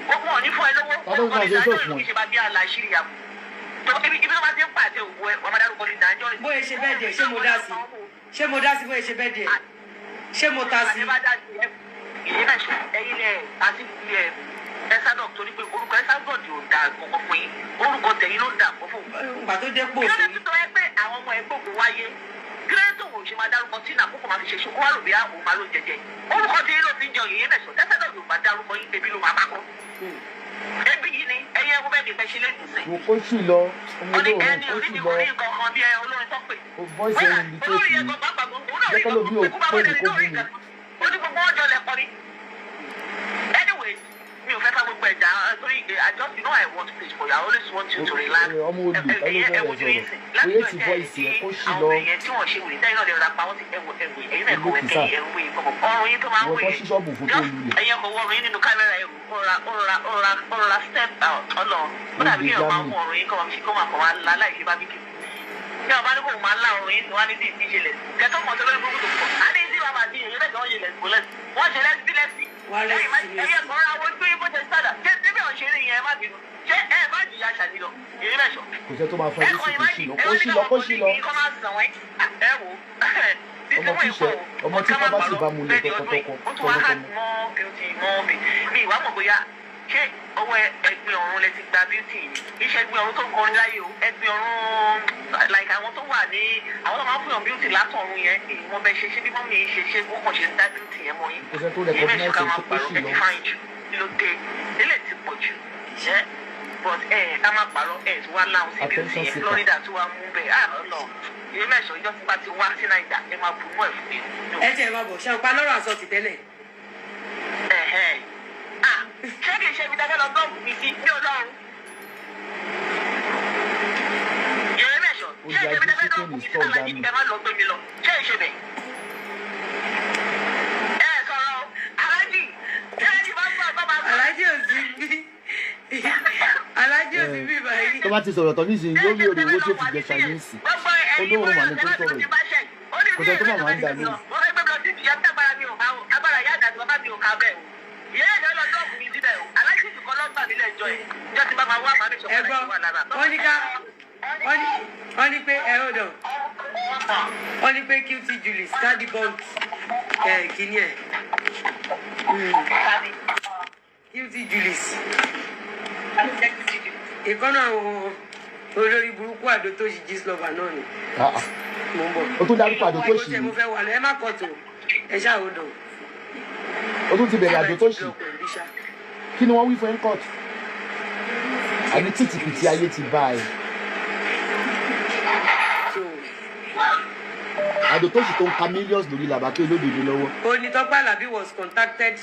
wọn ò ní fún ẹ lówó Ta ló ń ṣe tó fún ẹ? ṣe bá bí aláṣírí yàgò tó ibi tó bá ti ń pàṣẹ òwò ẹ wọn máa dárúkọ ní ìdájọ́ ni. bóyá ṣe bẹ́ẹ̀ dẹ̀ ṣé mo dá sí ṣé mo dá sí bóyá ṣe bẹ́ẹ̀ dẹ̀ ṣé mo ta sí. ìyẹn náà ṣe ẹyin lẹ àti ẹ Esabod torí pé orúkọ Esabod ò dà kọkọ fún yín orúkọ tẹ̀yin ló dà kọ fún un. ìgbà tó dé pò kí ló sórí. dé tó yẹ pé àwọn ọmọ ẹgbẹ́ òkú wáyé kí ló dé tó wò ṣe máa dárúkọ tí nàkókò máa fi ṣe ṣokó wà lóbi àwọn máa ló jẹjẹ orúkọ tí ló fi ń jẹ òyìnbó ẹ̀sọ́ Esabod ò bá dárúkọ yín ebi ló máa bá kọ́. ebi yìí ni ẹyẹ ẹwọ bẹ́ẹ̀ ni bẹ́ẹ̀ ṣe lè dùn sí. wò kó sì lọ wọ́n ní ọmọdé ẹni òun kó òní sì ni lọ orí nǹkan kan bí ẹ olórin tó pè. o voice ẹ̀ ń bí olórí kéèkì ẹ̀gbọ́n bàbá gbogbo òun náà rí jẹ́ kọ́ ló bí gbogbo òkú bá pé wọlé ní kó lórí bí mi. ìgbà ó ní gbogbo ọjọ́ lẹ́kọ́ ni. Anyway, mi ò fẹ́ ká gbogbo ẹ̀já torí I just you know I want to for you I always want you to relax. ọmọ olù ta ló fẹ́ rẹ̀ sọ̀rọ̀ oyè ti voice ẹ̀ kó sì lọ àwọn èèyàn tí wọ́n ṣe wòlé sẹ́yìn náà lè ra pa wọ́n ti ẹ̀wọ̀ ẹ̀yìn náà kò wẹ̀ kẹ́yìn ẹ̀rù wẹ̀ kọ́kọ́ ọrùn yín tó máa ń ìwọ wẹ̀ tó ṣí ṣọ́ọ̀bù fún tó lulẹ̀ ẹ̀yìn ọkọ̀ wọ̀rùn yín nínú kámẹ́rà ẹ̀rù ọ̀rọ̀ step out ọ̀nà ó dàbí kí ọ̀ma mú ọ̀rùn yín kọ́ máa fi kọ́ máa kọ́ máa la láì fi bá bí kí ní ọba ní kò máa la ọ̀rùn yín wá ní bí ìdíje lẹ̀ kẹ́tọ́ mọ̀ tẹ́lẹ̀ gbogbo tó pọ̀ á ní ìdí bàbá àti èyí lẹ́sẹ̀ wọ́n yẹ lẹ́sìn lẹ́sìn wọ́n ṣe lẹ́sìn bí lẹ́sìn ẹ̀yẹ kan ra owó gbé bó ṣe sádà ṣé síbẹ̀ òṣèré yẹn má bínú ṣé ẹ má jìyà ṣàdìlọ èyí mẹ́sọ̀ kò sẹ́ tó máa fọ́ ẹbí sí kó sì lọ kó sì lọ ọmọ tí kò bá sì bá mu lẹ̀ tọkọtọkọ tọkọtọkọ. mi ìwà mọ̀ bóyá ṣé ọwọ́ ẹgbẹ́ ọ̀run lẹ ti gba beauty iṣẹ́ ẹgbẹ́ ọ̀run tó ń kọrin láyé o ẹgbẹ́ ọ̀run like àwọn tó wà ní àwọn tó máa ń fún yàn beauty látọ̀run yẹn ìwọ̀n bẹ ṣe bí mọ́mí ṣe ṣe ó kàn ṣe dá beauty yẹn mọ́ yín. kò sẹ́ tó recognize ẹ̀ tó kó sì lọ. kí ló dé ilé ti pọ̀ jù ẹ́ but ká má parọ́ tí wàá láwọn sí beauty yẹn Florida tí wàá mú bẹ́ẹ̀ lọ èyí mẹ́sàn ìjọ tí bá ti wá sí Naija ẹ máa bù mọ́ ẹ̀ fún mi. ẹ tiẹ̀ máa bọ̀ ṣe ọ̀pá lọ́rọ̀ àsọ ti tẹ́lẹ̀. ṣé kìí ṣe ibi dákẹ́ lọ gọ́ọ̀mù mi sí bí Ọlọ́run. Yẹ̀rẹ́ mẹ́sàn ṣé ìṣe ibi dákẹ́ gọ́ọ̀mù mi sí Alájí ni ẹ má lọ gbé mi lọ ṣé ìṣe bẹ̀. ẹ sọ̀rọ̀ Alájí ṣé ẹni bá fún ọgbọ́n máa fún. Alájí ò sí bí Alájí ò sí bí báyìí. tó bá ti sọ̀rọ̀ tán nísìnyí yóò rí òrìwó tó fi jẹ ṣàyẹ̀nsì olóhùn wà ní tó sọ̀rọ̀ yìí kò sẹ́ tó máa ń dà lóhùn. mo fẹ́ gbé lọ sí ìyá tágbára mi ò ká o agbára ìyá àdàtì bàbá mi ò ká bẹ́ẹ̀ o ìyá ẹ̀jẹ̀ lọ dọ́ọ̀bù mi síbẹ̀ o aláìsí ti kọ́ lọ́gbà nílẹ̀ ẹjọ́ ẹ̀ ìjọ ti bá máa wá màmí sọ̀rọ̀ ẹ̀gbọ́n wọ́n ní ká wọ́n ní pé hold on wọ́n ní pé QT Julius cardi bond kìíní ẹ̀ QT Julius ìkọ́nà àwọn olórí burúkú àdó tó ṣì jí slova náà ni mo ń bọ̀ o tún dárúkọ àdó tó ṣì mo fẹ́ wà lọ ẹ má kọ̀ tó ẹ ṣáà hold on. o tún ti bẹ̀rẹ̀ àdó tó ṣì kí ni wọ́n wí fún ẹ̀ ń kọ́ọ̀tù àbí tìtìkìtì ayé ti bá ẹ. àdó tó ṣì tó ń ka millions lórí làbákẹ́ olódodo lọ́wọ́. Only Tope Alabi was contacted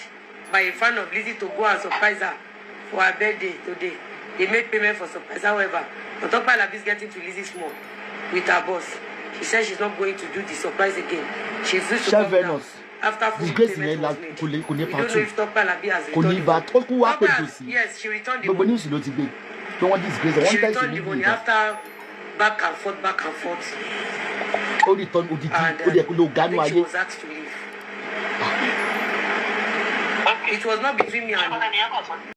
by a fan of Lizzy to go and surprise her for her birthday today. They made payment for surprise. However, Tope Alabi is getting to Lizzy small with her boss. She said she's not going to do the surprise again. She's used to come down after full payment was made. We don't know if Tope Alabi has returned the money. Yes, she returned the money. She returned the money after back and forth. And she was asked to leave. It was not between me and